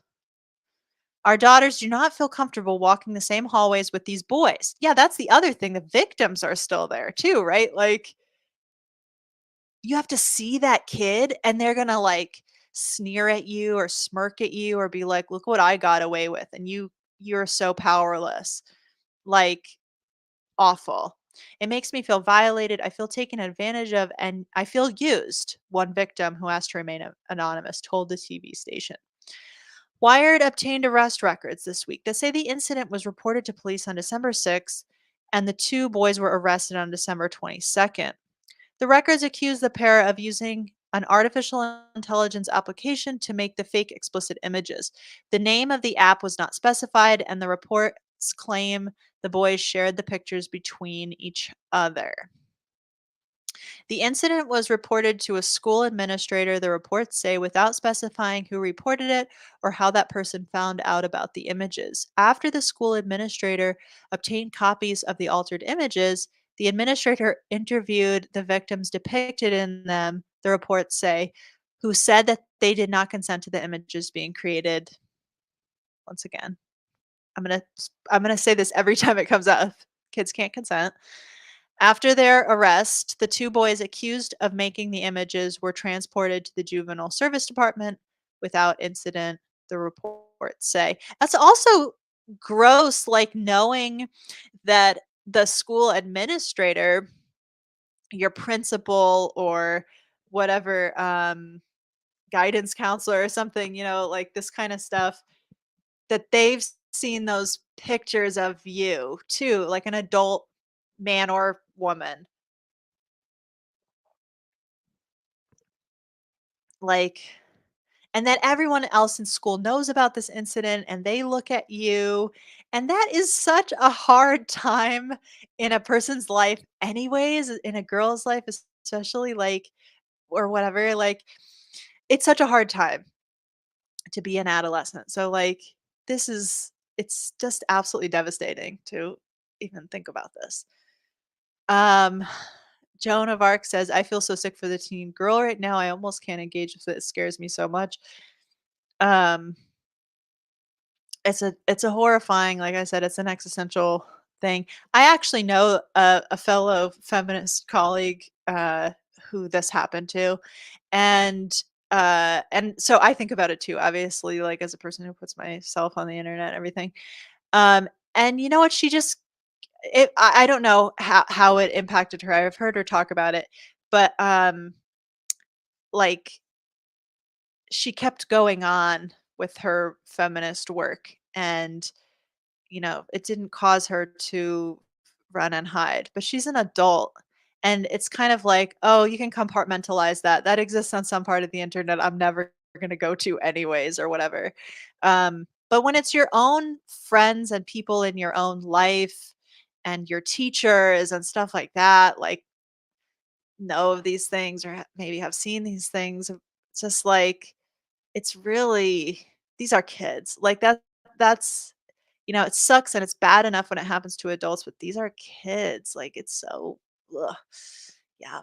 Our daughters do not feel comfortable walking the same hallways with these boys. Yeah, that's the other thing. The victims are still there too, right? Like, you have to see that kid and they're going to like sneer at you or smirk at you or be like, "Look what I got away with." And you're so powerless. Like, awful. It makes me feel violated. I feel taken advantage of and I feel used, one victim who asked to remain anonymous told the TV station. Wired obtained arrest records this week that say the incident was reported to police on December 6th and the two boys were arrested on December 22nd. The records accuse the pair of using an artificial intelligence application to make the fake explicit images. The name of the app was not specified, and the reports claim the boys shared the pictures between each other. The incident was reported to a school administrator, the reports say, without specifying who reported it or how that person found out about the images. After the school administrator obtained copies of the altered images, the administrator interviewed the victims depicted in them, the reports say, who said that they did not consent to the images being created. Once again, I'm going to I'm going to say this every time it comes up. Kids can't consent. After their arrest, the two boys accused of making the images were transported to the juvenile service department without incident, the reports say. That's also gross, like knowing that the school administrator, your principal, or whatever guidance counselor or something, like this kind of stuff, that they've seen those pictures of you too, like an adult man or woman. Like, and then everyone else in school knows about this incident and they look at you. And that is such a hard time in a person's life, anyways, in a girl's life, especially, like, or whatever. Like, it's such a hard time to be an adolescent. So, like, it's just absolutely devastating to even think about this. Um, Joan of Arc says, I feel so sick for the teen girl right now. I almost can't engage with it. It scares me so much. Um, it's a horrifying, like I said, it's an existential thing. I actually know a fellow feminist colleague who this happened to, and and so I think about it too, obviously, like as a person who puts myself on the internet and everything. And you know what? She just I don't know how it impacted her. I've heard her talk about it, but like she kept going on with her feminist work, and it didn't cause her to run and hide, but she's an adult. And it's kind of like, oh, you can compartmentalize that. That exists on some part of the internet I'm never going to go to anyways, or whatever. But when it's your own friends and people in your own life and your teachers and stuff like that, like, know of these things or maybe have seen these things, it's just like, it's really, these are kids. Like that's it sucks and it's bad enough when it happens to adults, but these are kids. Like, it's so ugh. Yeah.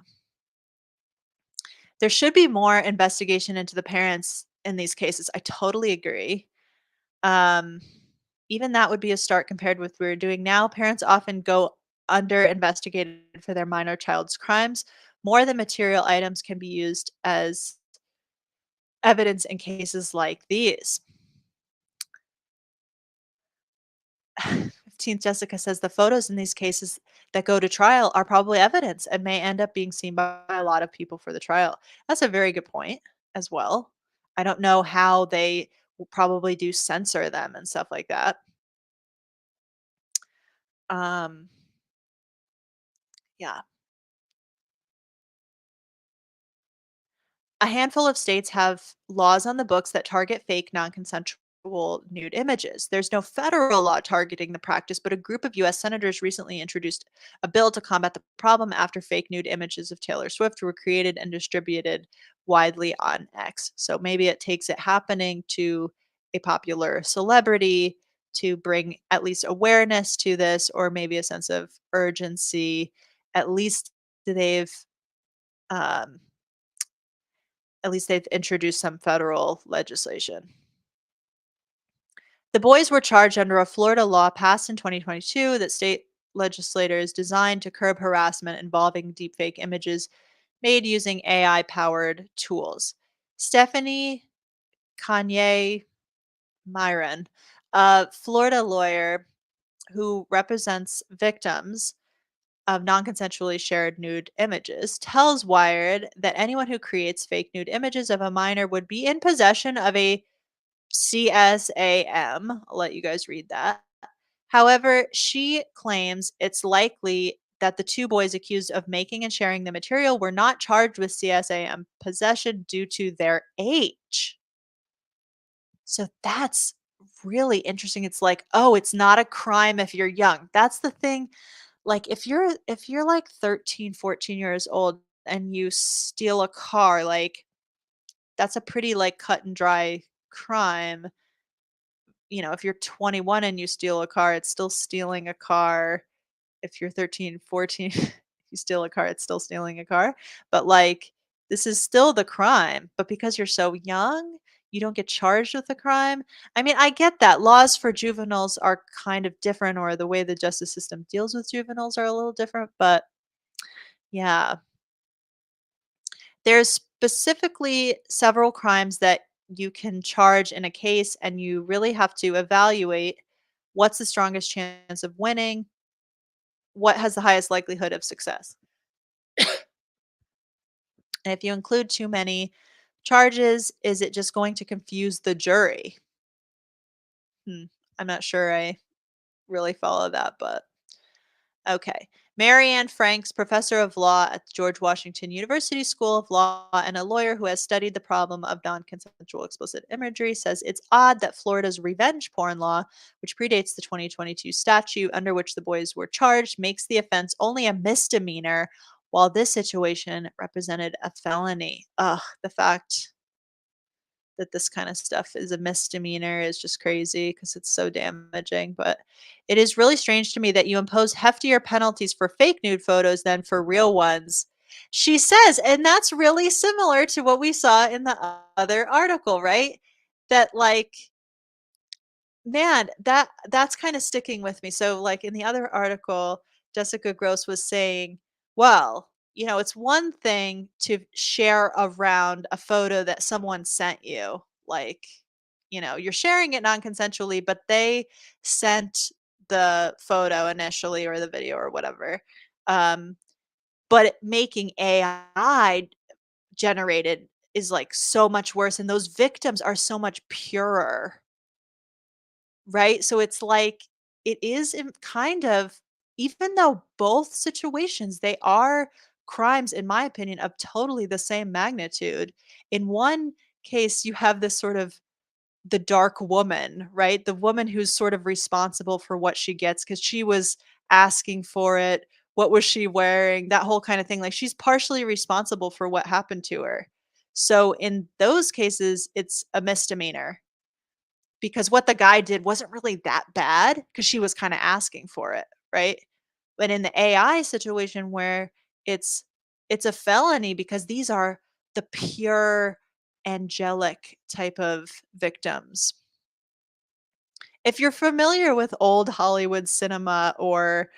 There should be more investigation into the parents in these cases. I totally agree. Um, Even that would be a start compared with what we're doing now. Parents often go under investigated for their minor child's crimes. More than material items can be used as evidence in cases like these. 15th Jessica says the photos in these cases that go to trial are probably evidence and may end up being seen by a lot of people for the trial. That's a very good point as well. I don't know how they will probably do censor them and stuff like that. Um, yeah. A handful of states have laws on the books that target fake non-consensual nude images. There's no federal law targeting the practice, but a group of US senators recently introduced a bill to combat the problem after fake nude images of Taylor Swift were created and distributed widely on X. So maybe it takes it happening to a popular celebrity to bring at least awareness to this, or maybe a sense of urgency. At least they've um, at least they've introduced some federal legislation. The boys were charged under a Florida law passed in 2022 that state legislators designed to curb harassment involving deepfake images made using AI powered tools. Stephanie Kanye Myron, a Florida lawyer who represents victims of non-consensually shared nude images, tells Wired that anyone who creates fake nude images of a minor would be in possession of a CSAM. I'll let you guys read that. However, she claims it's likely that the two boys accused of making and sharing the material were not charged with CSAM possession due to their age. So that's really interesting. It's like, oh, it's not a crime if you're young. That's the thing. Like, if you're like 13, 14 years old and you steal a car, like, that's a pretty, like, cut and dry crime. If you're 21 and you steal a car, it's still stealing a car. If you're 13, 14, you steal a car, it's still stealing a car. But, like, this is still the crime, but because you're so young, you don't get charged with the crime. I mean, I get that. Laws for juveniles are kind of different, or the way the justice system deals with juveniles are a little different, but yeah. There's specifically several crimes that you can charge in a case, and you really have to evaluate what's the strongest chance of winning, what has the highest likelihood of success. And if you include too many charges, is it just going to confuse the jury? Hmm, I'm not sure I really follow that, but okay. Marianne Franks, professor of law at the George Washington University School of Law and a lawyer who has studied the problem of non consensual explicit imagery, says it's odd that Florida's revenge porn law, which predates the 2022 statute under which the boys were charged, makes the offense only a misdemeanor, while this situation represented a felony. Ugh, the fact that this kind of stuff is a misdemeanor is just crazy because it's so damaging. But it is really strange to me that you impose heftier penalties for fake nude photos than for real ones. She says, and that's really similar to what we saw in the other article, right? That like, man, that's kind of sticking with me. So like in the other article, Jessica Gross was saying, well, it's one thing to share around a photo that someone sent you. Like, you're sharing it non-consensually, but they sent the photo initially or the video or whatever. But making AI generated is like so much worse and those victims are so much purer. Right? So it's like it is kind of, even though both situations, they are crimes, in my opinion, of totally the same magnitude. In one case, you have this sort of the dark woman, right? The woman who's sort of responsible for what she gets because she was asking for it. What was she wearing? That whole kind of thing. Like she's partially responsible for what happened to her. So in those cases, it's a misdemeanor because what the guy did wasn't really that bad because she was kind of asking for it, right? But in the AI situation where it's it's a felony because these are the pure angelic type of victims. If you're familiar with old Hollywood cinema or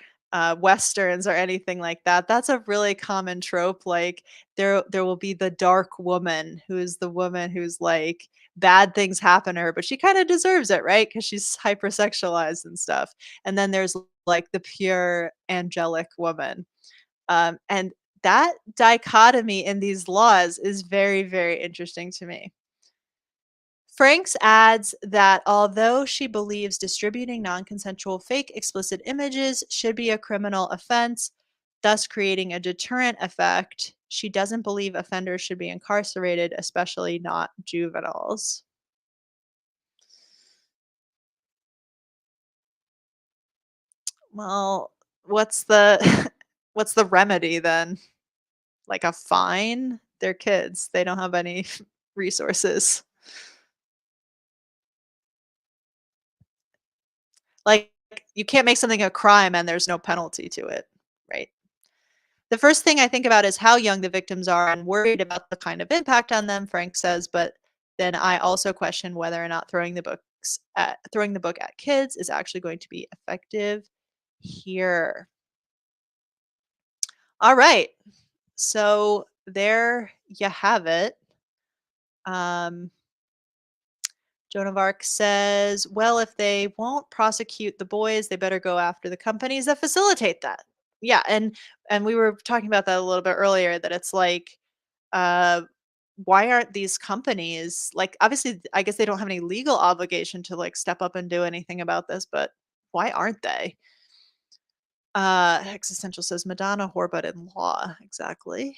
westerns or anything like that, that's a really common trope. Like there will be the dark woman who is the woman who's like bad things happen to her, but she kind of deserves it, right? Because she's hypersexualized and stuff. And then there's like the pure angelic woman. And that dichotomy in these laws is very, very interesting to me. Franks adds that although she believes distributing non consensual fake explicit images should be a criminal offense, thus creating a deterrent effect, she doesn't believe offenders should be incarcerated, especially not juveniles. Well, what's the what's the remedy then? Like a fine? They're kids. They don't have any resources. Like you can't make something a crime and there's no penalty to it, right? The first thing I think about is how young the victims are and worried about the kind of impact on them, Frank says, but then I also question whether or not throwing the book at kids is actually going to be effective here. All right. So there you have it. Um, Joan of Arc says, well, if they won't prosecute the boys, they better go after the companies that facilitate that. Yeah, and we were talking about that a little bit earlier that it's like uh why aren't these companies like obviously I guess they don't have any legal obligation to like step up and do anything about this, but why aren't they? Existential says Madonna whore but in law. Exactly.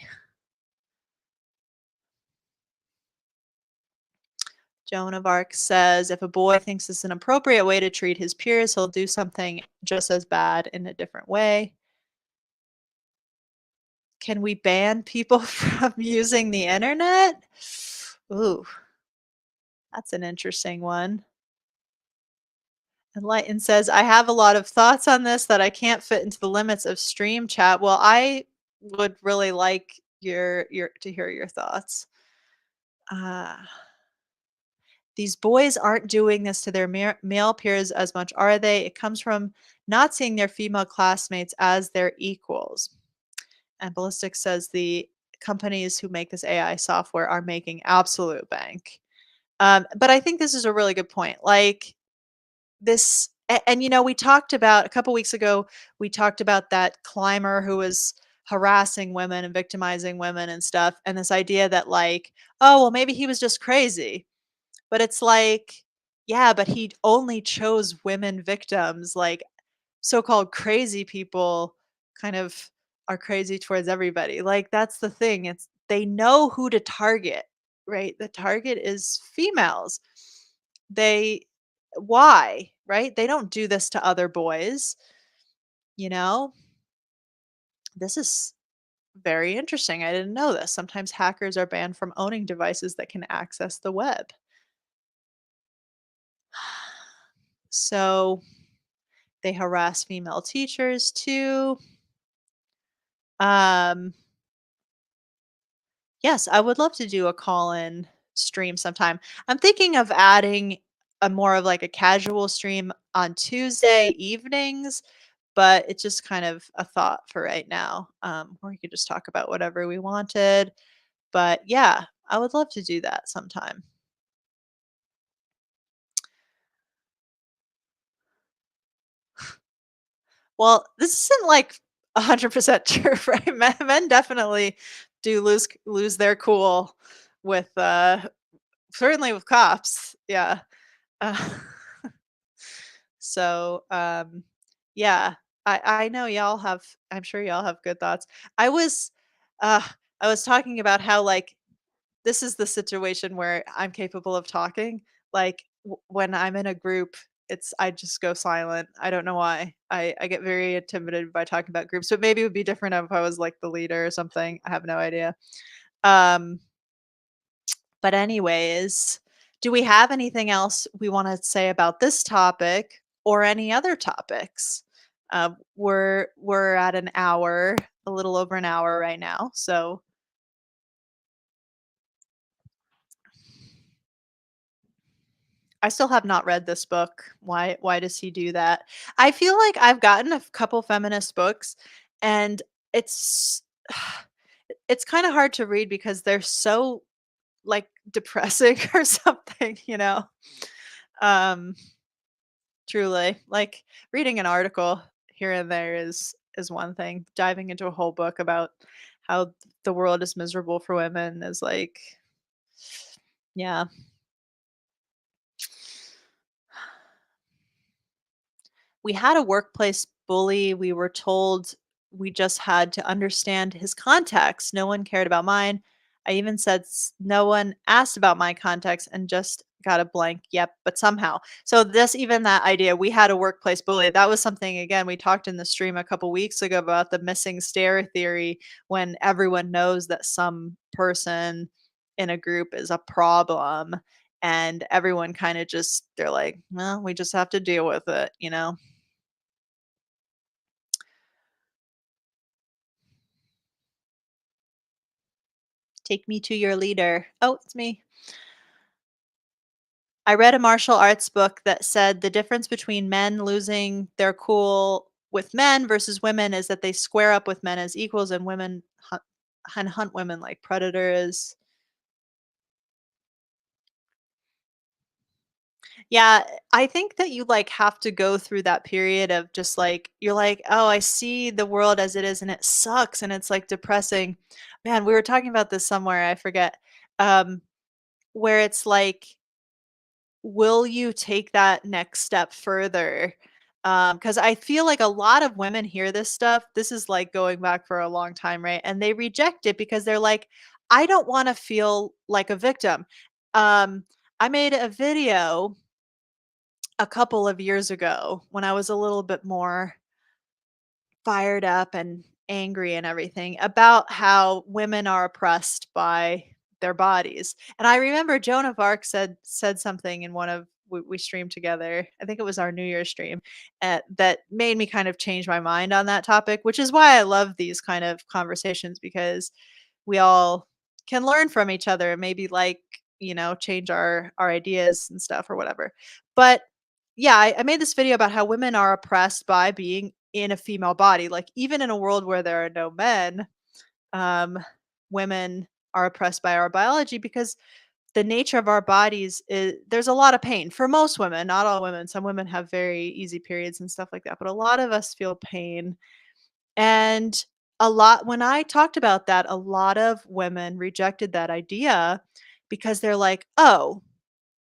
Joan of Arc says if a boy thinks it's an appropriate way to treat his peers, he'll do something just as bad in a different way. Can we ban people from using the internet? Ooh, that's an interesting one. Enlighten says, I have a lot of thoughts on this that I can't fit into the limits of stream chat. Well, I would really like your to hear your thoughts. Uh, these boys aren't doing this to their male peers as much, are they? It comes from not seeing their female classmates as their equals. And Ballistic says the companies who make this AI software are making absolute bank. But I think this is a really good point. Like this, and we talked about a couple weeks ago, we talked about that climber who was harassing women and victimizing women and stuff. And this idea that, like, oh, well, maybe he was just crazy. But it's like, yeah, but he only chose women victims. Like, so called crazy people kind of are crazy towards everybody. Like, that's the thing. It's they know who to target, right? The target is females. They why, right? They don't do this to other boys, you know? This is very interesting. I didn't know this. Sometimes hackers are banned from owning devices that can access the web. So they harass female teachers too. Um, yes, I would love to do a call-in stream sometime. I'm thinking of adding a more of like a casual stream on Tuesday evenings, but it's just kind of a thought for right now. Or we could just talk about whatever we wanted. But yeah, I would love to do that sometime. Well, this isn't like 100% true, right? Men definitely do lose their cool with certainly with cops. Yeah. Uh, so yeah, I know y'all have I'm sure y'all have good thoughts. I was uh I was talking about how like this is the situation where I'm capable of talking. Like when I'm in a group, it's I just go silent. I don't know why. I get very intimidated by talking about groups. But maybe it would be different if I was like the leader or something. I have no idea. Um, but anyways, do we have anything else we want to say about this topic or any other topics? We're at an hour, a little over an hour right now. So I still have not read this book. Why does he do that? I feel like I've gotten a couple feminist books and it's it's kind of hard to read because they're so like depressing or something, you know. Um truly. Like reading an article here and there is one thing. Diving into a whole book about how the world is miserable for women is like yeah. We had a workplace bully. We were told we just had to understand his context. No one cared about mine. I even said no one asked about my context and just got a blank yep, but somehow. So this even that idea we had a workplace bully. That was something again we talked in the stream a couple weeks ago about the missing stair theory when everyone knows that some person in a group is a problem and everyone kind of just they're like, "Well, we just have to deal with it," you know? Take me to your leader. Oh, it's me. I read a martial arts book that said the difference between men losing their cool with men versus women is that they square up with men as equals and women hunt women like predators. Yeah, I think that you like have to go through that period of just like you're like, "Oh, I see the world as it is and it sucks and it's like depressing." Man, we were talking about this somewhere, I forget. Um where it's like will you take that next step further? Because I feel like a lot of women hear this stuff. This is like going back for a long time, right? And they reject it because they're like, I don't want to feel like a victim. Um, I made a video a couple of years ago when I was a little bit more fired up and angry and everything about how women are oppressed by their bodies. And I remember Joan of Arc said something in one of we streamed together. I think it was our New Year's stream that made me kind of change my mind on that topic, which is why I love these kind of conversations because we all can learn from each other and maybe like change our ideas and stuff or whatever. But yeah, I made this video about how women are oppressed by being in a female body. Like even in a world where there are no men, um, women are oppressed by our biology because the nature of our bodies is there's a lot of pain for most women, not all women. Some women have very easy periods and stuff like that, but a lot of us feel pain. And a lot when I talked about that, a lot of women rejected that idea because they're like, "Oh,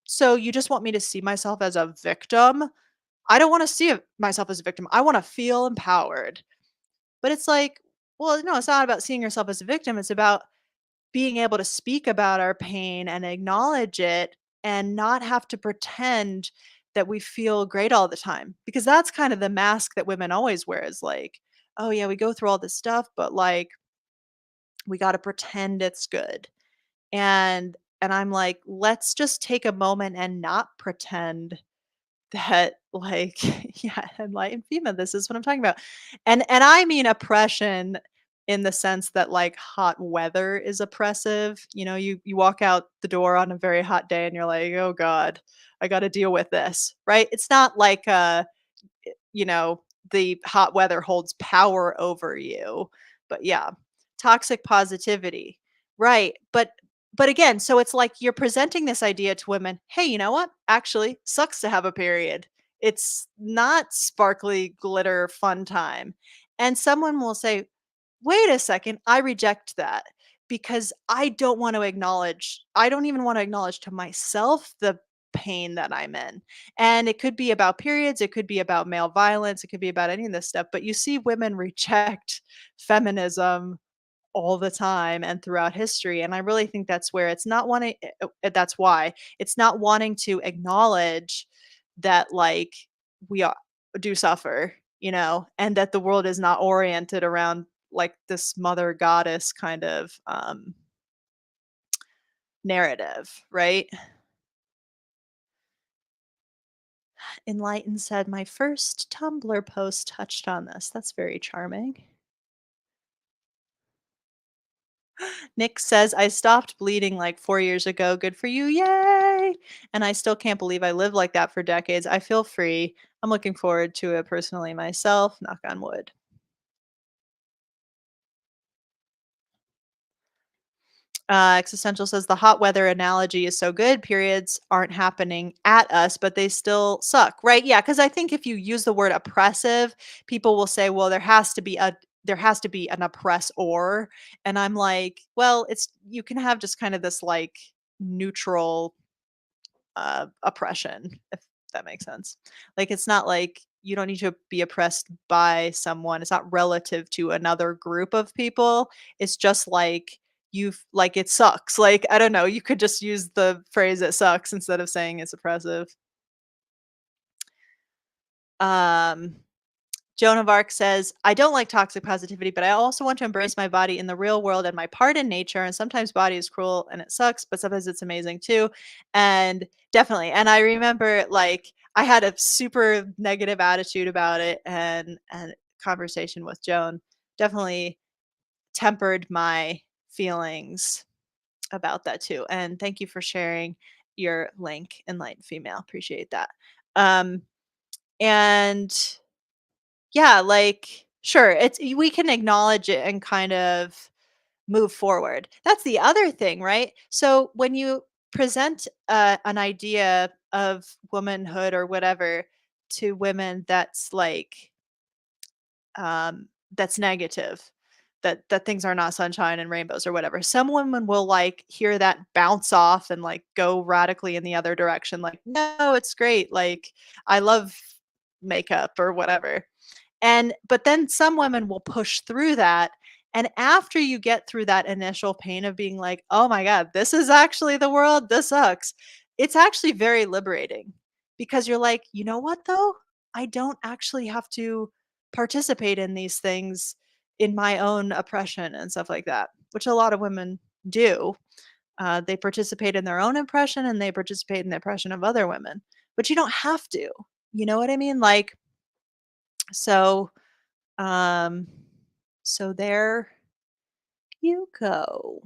so you just want me to see myself as a victim? I don't wanna see myself as a victim. I wanna feel empowered." But it's like, well, no, it's not about seeing yourself as a victim. It's about being able to speak about our pain and acknowledge it and not have to pretend that we feel great all the time. Because that's kind of the mask that women always wear is like, oh yeah, we go through all this stuff, but like we got to pretend it's good. And I'm like, let's just take a moment and not pretend that like yeah, enlightened female, this is what I'm talking about. And I mean oppression in the sense that like hot weather is oppressive. You know, you walk out the door on a very hot day and you're like, "Oh god, I got to deal with this." Right? It's not like you know, the hot weather holds power over you. But yeah, toxic positivity. Right. But again, so it's like you're presenting this idea to women, "Hey, you know what? Actually, sucks to have a period. It's not sparkly glitter fun time." And someone will say, "Wait a second, I reject that because I don't even want to acknowledge to myself the pain that I'm in." And it could be about periods, it could be about male violence, it could be about any of this stuff, but you see women reject feminism all the time and throughout history, and I really think that's where it's not wanting that's why it's not wanting to acknowledge that, like, we do suffer, you know, and that the world is not oriented around, like, this mother goddess kind of, narrative, right? Enlighten said, "My first Tumblr post touched on this." That's very charming. Nick says, "I stopped bleeding like 4 years ago. Good for you. Yay!" And I still can't believe I lived like that for decades. I feel free. I'm looking forward to it personally myself. Knock on wood. Existential says the hot weather analogy is so good. Periods aren't happening at us, but they still suck, right? Yeah, because I think if you use the word oppressive, people will say, "Well, there has to be an oppressor," and I'm like, "Well, it's you can have just kind of this like neutral oppression, if that makes sense. Like, it's not like you don't need to be oppressed by someone. It's not relative to another group of people. It's just like like it sucks. Like, I don't know. You could just use the phrase "it sucks" instead of saying it's oppressive. Um, Joan of Arc says, "I don't like toxic positivity, but I also want to embrace my body in the real world and my part in nature. And sometimes body is cruel and it sucks, but sometimes it's amazing too." And definitely. And I remember like I had a super negative attitude about it and conversation with Joan definitely tempered my feelings about that too. And thank you for sharing your link, Enlightened Female. Appreciate that. Um, and yeah, like, sure, it's we can acknowledge it and kind of move forward. That's the other thing, right? So when you present an idea of womanhood or whatever to women that's negative, that things are not sunshine and rainbows or whatever. Some women will like hear that bounce off and like go radically in the other direction like, "No, it's great. Like I love makeup or whatever." And but then some women will push through that, and after you get through that initial pain of being like, "Oh my god, this is actually the world, this sucks." It's actually very liberating because you're like, "You know what though? I don't actually have to participate in these things in my own oppression and stuff like that," which a lot of women do. They participate in their own oppression and they participate in the oppression of other women, but you don't have to. You know what I mean? Like, so um, so there you go.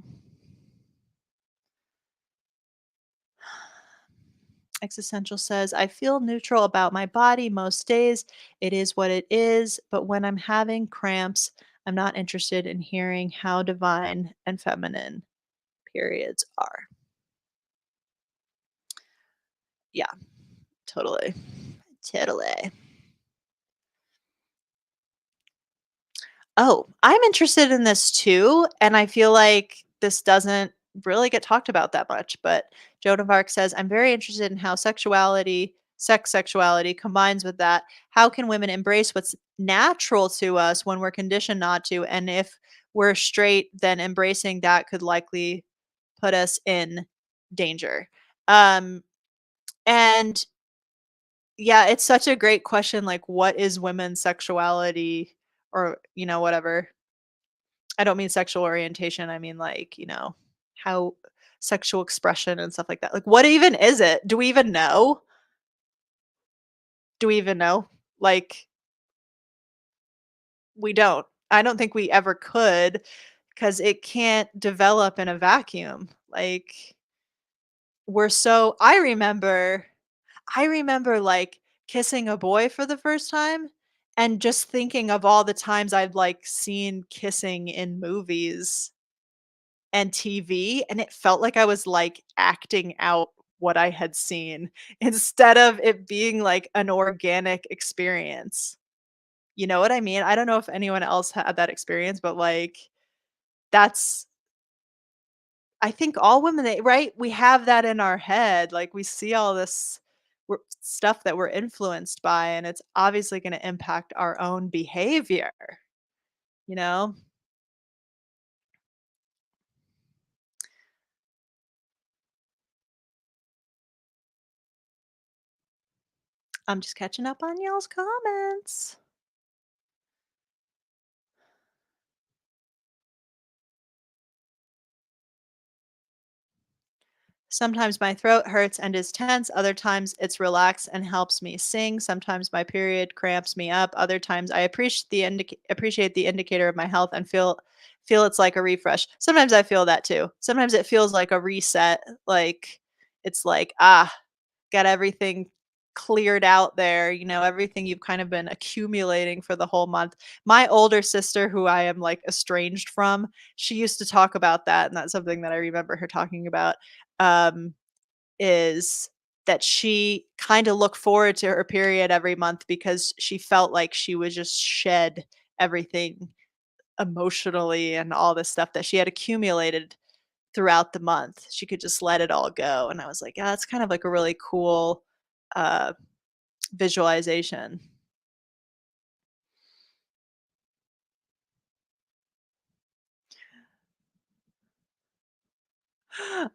Existential says, "I feel neutral about my body most days. It is what it is. But when I'm having cramps, I'm not interested in hearing how divine and feminine periods are." Yeah, totally. Totally. Oh, I'm interested in this too, and I feel like this doesn't really get talked about that much, but Joan of Arc says, "I'm very interested in how sexuality combines with that, how can women embrace what's natural to us when we're conditioned not to? And if we're straight, then embracing that could likely put us in danger. Um, and yeah, it's such a great question. Like, what is women's sexuality or, whatever? I don't mean sexual orientation. I mean, like, how sexual expression and stuff like that. Like, what even is it? Do we even know? Do we even know? Like, we don't. I don't think we ever could because it can't develop in a vacuum. Like, I remember like kissing a boy for the first time and just thinking of all the times I'd like seen kissing in movies and TV, and it felt like I was like acting out what I had seen instead of it being like an organic experience. You know what I mean? I don't know if anyone else had that experience, but like that's I think all women right? We have that in our head, like, we see all this stuff that we're influenced by, and it's obviously gonna impact our own behavior, you know? I'm just catching up on y'all's comments. Sometimes my throat hurts and is tense, other times it's relaxed and helps me sing. Sometimes my period cramps me up, other times I appreciate the indicator of my health and feel it's like a refresh. Sometimes I feel that too. Sometimes it feels like a reset, like it's like, got everything cleared out there, everything you've kind of been accumulating for the whole month. My older sister, who I am like estranged from, she used to talk about that, and that's something that I remember her talking about. Um, is that she kind of looked forward to her period every month because she felt like she would just shed everything emotionally and all this stuff that she had accumulated throughout the month. She could just let it all go. And I was like, yeah, that's kind of like a really cool uh, visualization.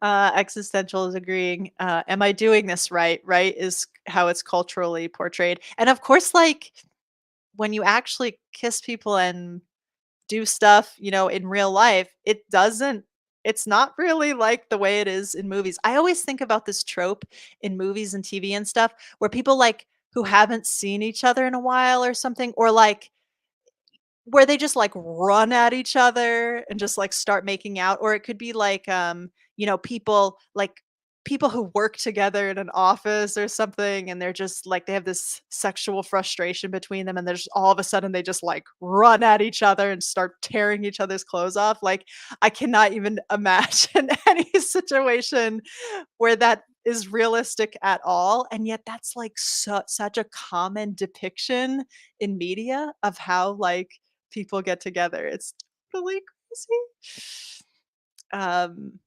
Existential is agreeing. Am I doing this right? Right is how it's culturally portrayed. And of course, like when you actually kiss people and do stuff, in real life, it's not really like the way it is in movies. I always think about this trope in movies and TV and stuff where people like who haven't seen each other in a while or something, or like where they just, like, run at each other and just, like, start making out, or it could be like, people who work together in an office or something, and they're just, like, they have this sexual frustration between them, and there's all of a sudden, they just, like, run at each other and start tearing each other's clothes off, like, I cannot even imagine any situation where that is realistic at all, and yet that's, like, such a common depiction in media of how, like, people get together. It's totally crazy. Um,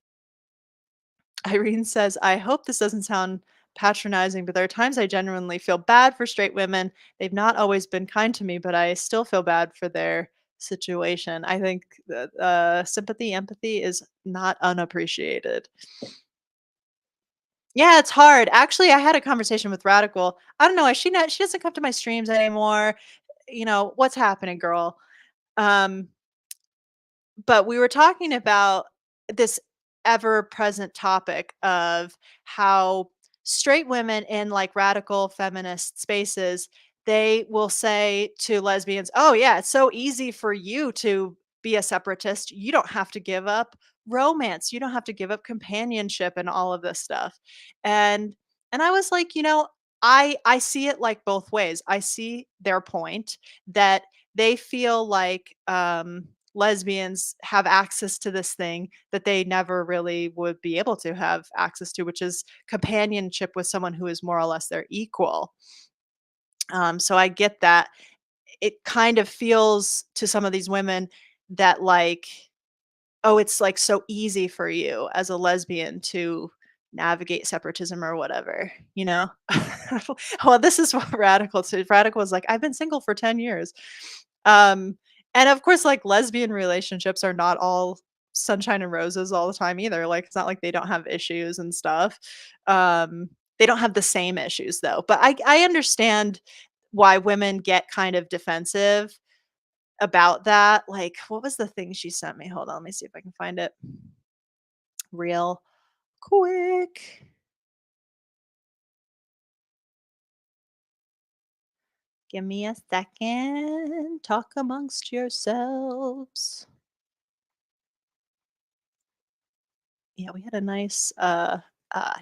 Irene says, "I hope this doesn't sound patronizing, but there are times I genuinely feel bad for straight women. They've not always been kind to me, but I still feel bad for their situation." I think that, sympathy, empathy is not unappreciated. Yeah, it's hard. Actually, I had a conversation with Radical. I don't know, she doesn't come to my streams anymore. What's happening, girl? Um, but we were talking about this ever-present topic of how straight women in, like, radical feminist spaces, they will say to lesbians, "Oh, yeah, it's so easy for you to be a separatist. You don't have to give up romance. You don't have to give up companionship and all of this stuff." And I was like, I see it, like, both ways. I see their point that they feel like, lesbians have access to this thing that they never really would be able to have access to, which is companionship with someone who is more or less their equal. So I get that. It kind of feels to some of these women that like, oh, it's like so easy for you as a lesbian to navigate separatism or whatever, you know? Well, this is what radical to radical is like, "I've been single for 10 years." Um, and of course, like, lesbian relationships are not all sunshine and roses all the time either, like, it's not like they don't have issues and stuff. Um, they don't have the same issues though, but I understand why women get kind of defensive about that. Like, what was the thing she sent me? Hold on, let me see if I can find it real quick. Give me a second. Talk amongst yourselves. Yeah, we had a nice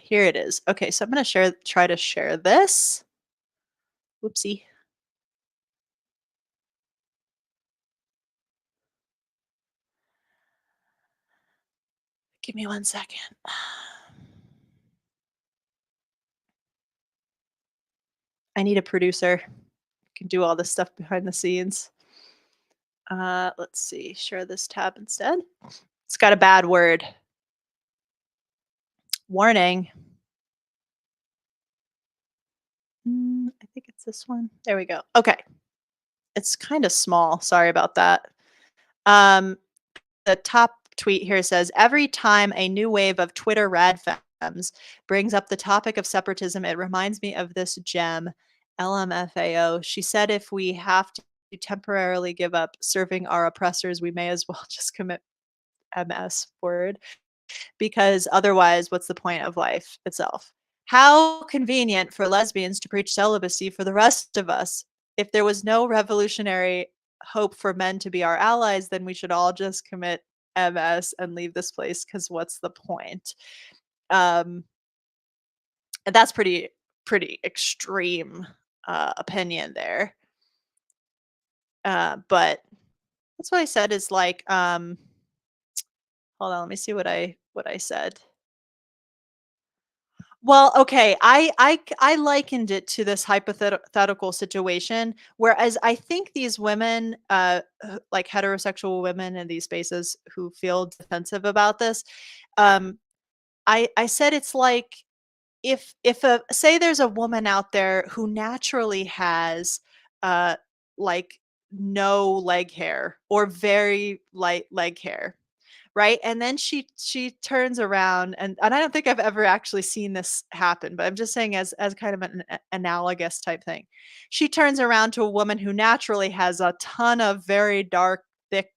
here it is. Okay, so I'm going to try to share this. Whoopsie. Give me 1 second. I need a producer who can do all this stuff behind the scenes. Let's see. Share this tab instead. It's got a bad word. Warning. I think it's this one. There we go. Okay. It's kind of small. Sorry about that. Um, the top tweet here says, "Every time a new wave of Twitter radfems brings up the topic of separatism, it reminds me of this gem, LMFAO. She said if we have to temporarily give up serving our oppressors, we may as well just commit MS word. Because otherwise, what's the point of life itself? How convenient for lesbians to preach celibacy for the rest of us. If there was no revolutionary hope for men to be our allies, then we should all just commit MS and leave this place because what's the point?" Um, and that's pretty extreme opinion there. But that's what I said is like, hold on, let me see what I said. Well, okay, I likened it to this hypothetical situation, whereas I think these women, like heterosexual women in these spaces who feel defensive about this, um, I said it's like if a say there's a woman out there who naturally has, uh, like, no leg hair or very light leg hair, right? And then she turns around and I don't think I've ever actually seen this happen, but I'm just saying as kind of an analogous type thing. She turns around to a woman who naturally has a ton of very dark, thick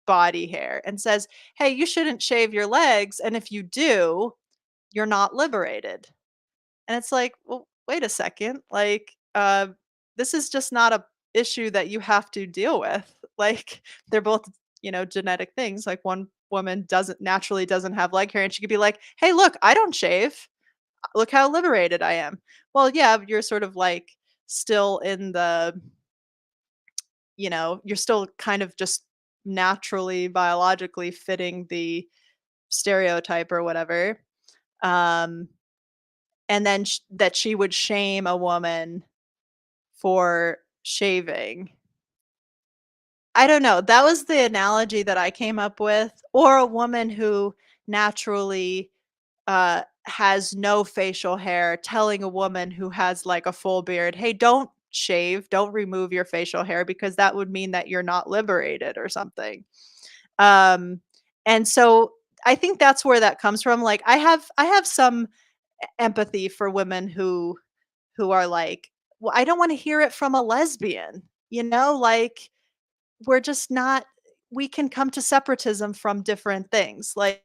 body hair and says, "Hey, you shouldn't shave your legs, and if you do, you're not liberated." And it's like, "Well, wait a second. Like, this is just not a issue that you have to deal with." Like, they're both, genetic things. Like, one woman doesn't have leg hair, and she could be like, "Hey, look, I don't shave. Look how liberated I am." Well, yeah, you're sort of like still in the, you're still kind of just naturally, biologically fitting the stereotype or whatever. Um, and then that she would shame a woman for shaving. I don't know, that was the analogy that I came up with, or a woman who naturally, has no facial hair telling a woman who has, like, a full beard, "Hey, don't shave, don't remove your facial hair because that would mean that you're not liberated," or something. Um, and so I think that's where that comes from, like, I have some empathy for women who are like, "Well, I don't wanna hear it from a lesbian," like, we're just not we can come to separatism from different things, like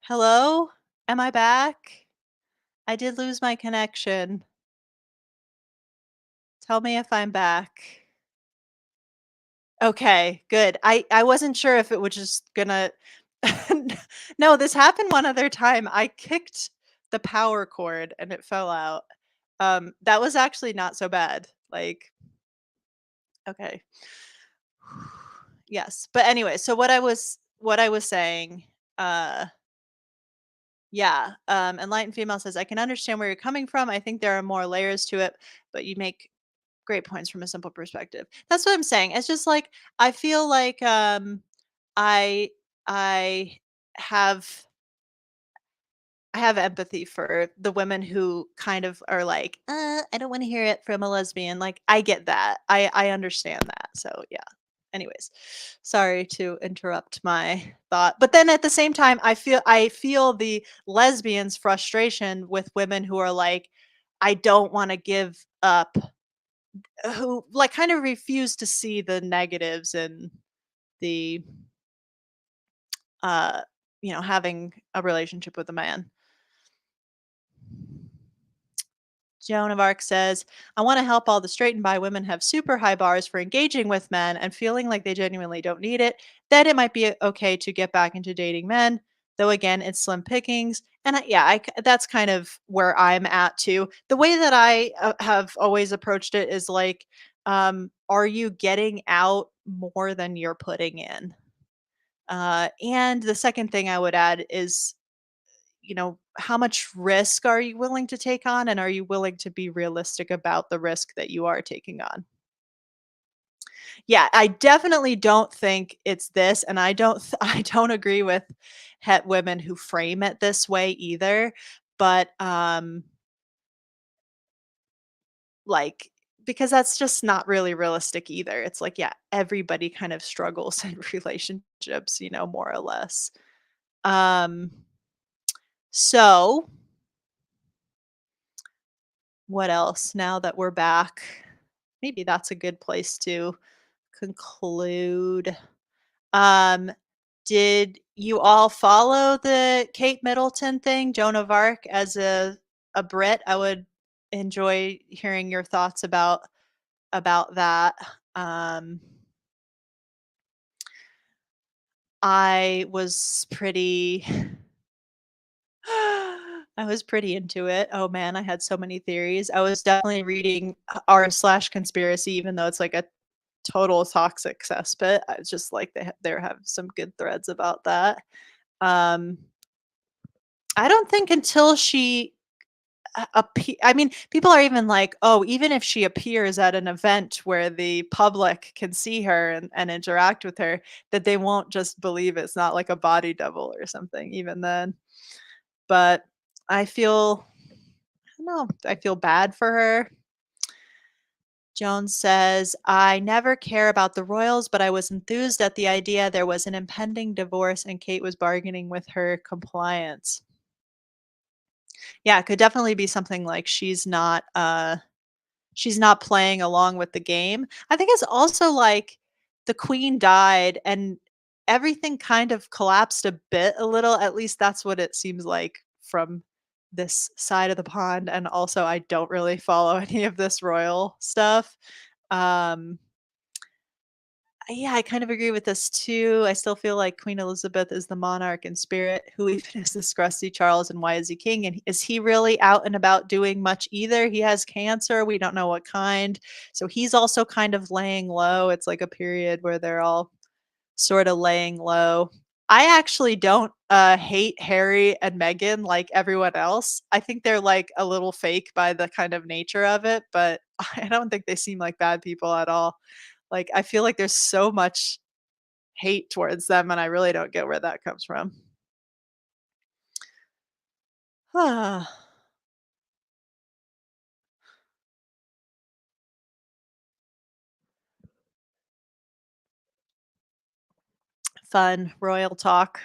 Hello? Am I back? I did lose my connection. Tell me if I'm back. Okay, good. I wasn't sure if it was just gonna No, this happened one other time. I kicked the power cord and it fell out. That was actually not so bad. Like, okay. Yes. But anyway, so what I was saying, uh yeah, Enlightened Female says, I can understand where you're coming from. I think there are more layers to it, but you make great points from a simple perspective. That's what I'm saying. It's just like I feel like I I have I have empathy for the women who kind of are like, I don't want to hear it from a lesbian. Like I get that. I understand that. So yeah. Anyways, sorry to interrupt my thought. But then at the same time, I feel the lesbians' frustration with women who are like, I don't want to give up, who like kind of refuse to see the negatives in the uh having a relationship with a man. Joan of Arc says, I want to help all the straight and bi women have super high bars for engaging with men and feeling like they genuinely don't need it. Then it might be okay to get back into dating men, though again, it's slim pickings. And that's kind of where I'm at too. The way that I have always approached it is like, are you getting out more than you're putting in? And the second thing I would add is, how much risk are you willing to take on? And are you willing to be realistic about the risk that you are taking on? Yeah, I definitely don't think it's this. And I don't agree with het women who frame it this way either. But, like, because that's just not really realistic either. It's like, yeah, everybody kind of struggles in relationships, more or less. Um, so what else now that we're back? Maybe that's a good place to conclude. Um, did you all follow the Kate Middleton thing, Joan of Arc, as a Brit? I would enjoy hearing your thoughts about that. Um, I was pretty I was pretty into it. Oh man, I had so many theories. I was definitely reading r/slash conspiracy, even though it's like a total toxic cesspit. I was just like they have some good threads about that. Um, I don't think until she I mean, people are even like, oh, even if she appears at an event where the public can see her and interact with her, that they won't just believe it's not like a body double or something. Even then, but I feel I don't know. I feel bad for her. Jones says, I never care about the royals, but I was enthused at the idea there was an impending divorce and Kate was bargaining with her compliance. Yeah, it could definitely be something like she's not playing along with the game. I think it's also like the queen died and everything kind of collapsed a little. At least that's what it seems like from this side of the pond. And also, I don't really follow any of this royal stuff. Um, yeah, I kind of agree with this too. I still feel like Queen Elizabeth is the monarch in spirit. Who even is this crusty Charles and why is he king? And is he really out and about doing much either? He has cancer. We don't know what kind. So he's also kind of laying low. It's like a period where they're all sort of laying low. I actually don't hate Harry and Meghan like everyone else. I think they're like a little fake by the kind of nature of it, but I don't think they seem like bad people at all. Like, I feel like there's so much hate towards them, and I really don't get where that comes from. Fun royal talk.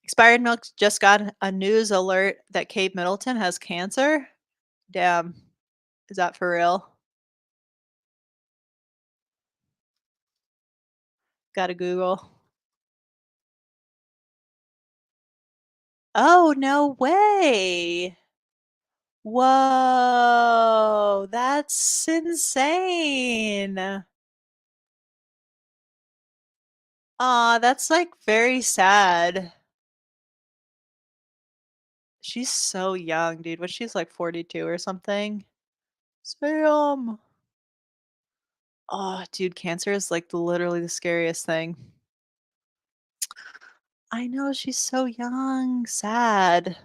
Expired Milk just got a news alert that Kate Middleton has cancer. Damn, is that for real? Gotta Google. Oh, no way. Whoa, that's insane. Aw, that's, like, very sad. She's so young, dude. What, she's, like, 42 or something? Sam. Oh, dude, cancer is, like, literally the scariest thing. I know, she's so young. Sad.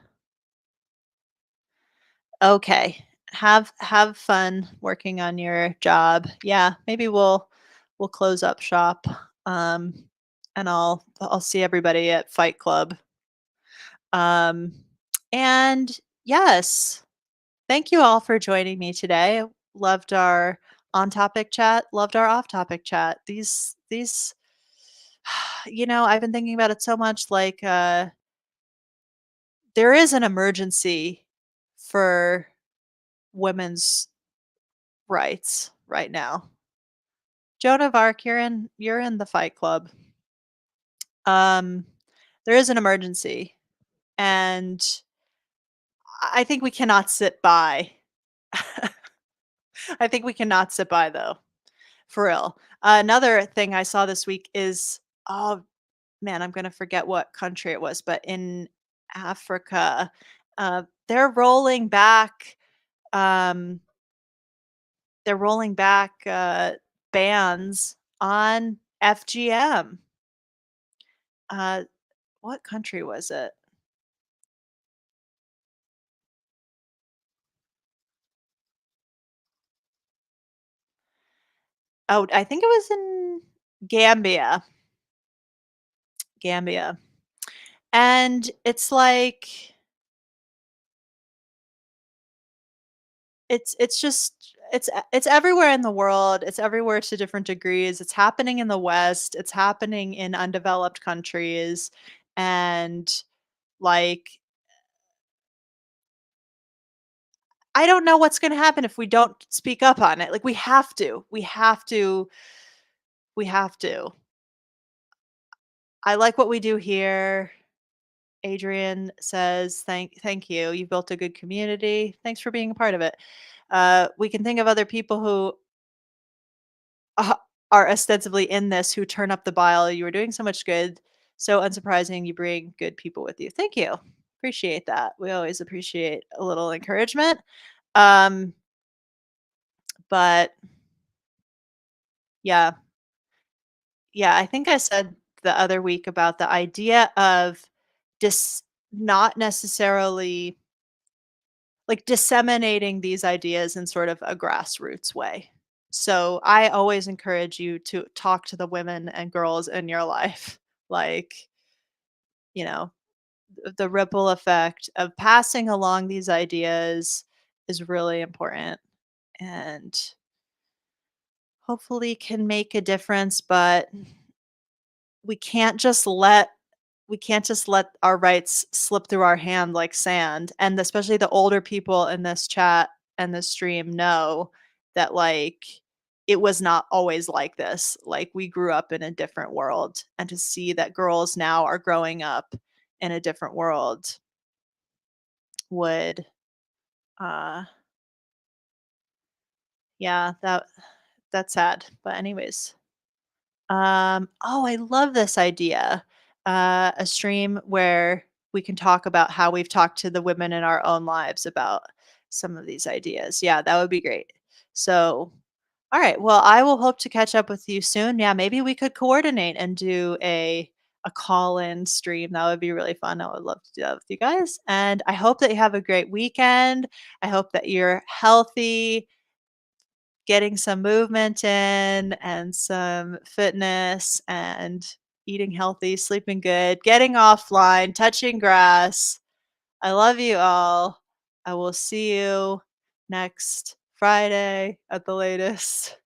Okay. Have fun working on your job. Yeah, maybe we'll close up shop, um, and I'll see everybody at Fight Club. Um, and yes, thank you all for joining me today. Loved our on-topic chat, loved our off-topic chat. These I've been thinking about it so much, like, there is an emergency for women's rights right now. Joan of Arc, you're in the Fight Club. Um, there is an emergency, and I think we cannot sit by. I think we cannot sit by, though, for real. Another thing I saw this week is, oh man, I'm gonna forget what country it was, but in Africa, they're rolling back. Um, they're rolling back bans on FGM. Uh, what country was it? Oh, I think it was in Gambia. Gambia. And it's like it's just it's everywhere in the world. It's everywhere to different degrees. It's happening in the West. It's happening in undeveloped countries. And like I don't know what's going to happen if we don't speak up on it. Like we have to. We have to. We have to. I like what we do here. Adrian says, "Thank you. You've built a good community. Thanks for being a part of it." We can think of other people who uh, are ostensibly in this who turn up the bile. You are doing so much good. So unsurprising, you bring good people with you. Thank you. Appreciate that. We always appreciate a little encouragement. Um, but yeah, yeah, I think I said the other week about the idea of not necessarily like disseminating these ideas in sort of a grassroots way. So I always encourage you to talk to the women and girls in your life. Like, you know, the ripple effect of passing along these ideas is really important and hopefully can make a difference, but we can't just let our rights slip through our hand like sand, and especially the older people in this chat and this stream know that, like, it was not always like this. Like, we grew up in a different world, and to see that girls now are growing up in a different world would, uh yeah, that's sad, but anyways. Oh, I love this idea. A stream where we can talk about how we've talked to the women in our own lives about some of these ideas. Yeah, that would be great. So, all right. Well, I will hope to catch up with you soon. Yeah, maybe we could coordinate and do a call-in stream. That would be really fun. I would love to do that with you guys. And I hope that you have a great weekend. I hope that you're healthy, getting some movement in and some fitness and eating healthy, sleeping good, getting offline, touching grass. I love you all. I will see you next Friday at the latest.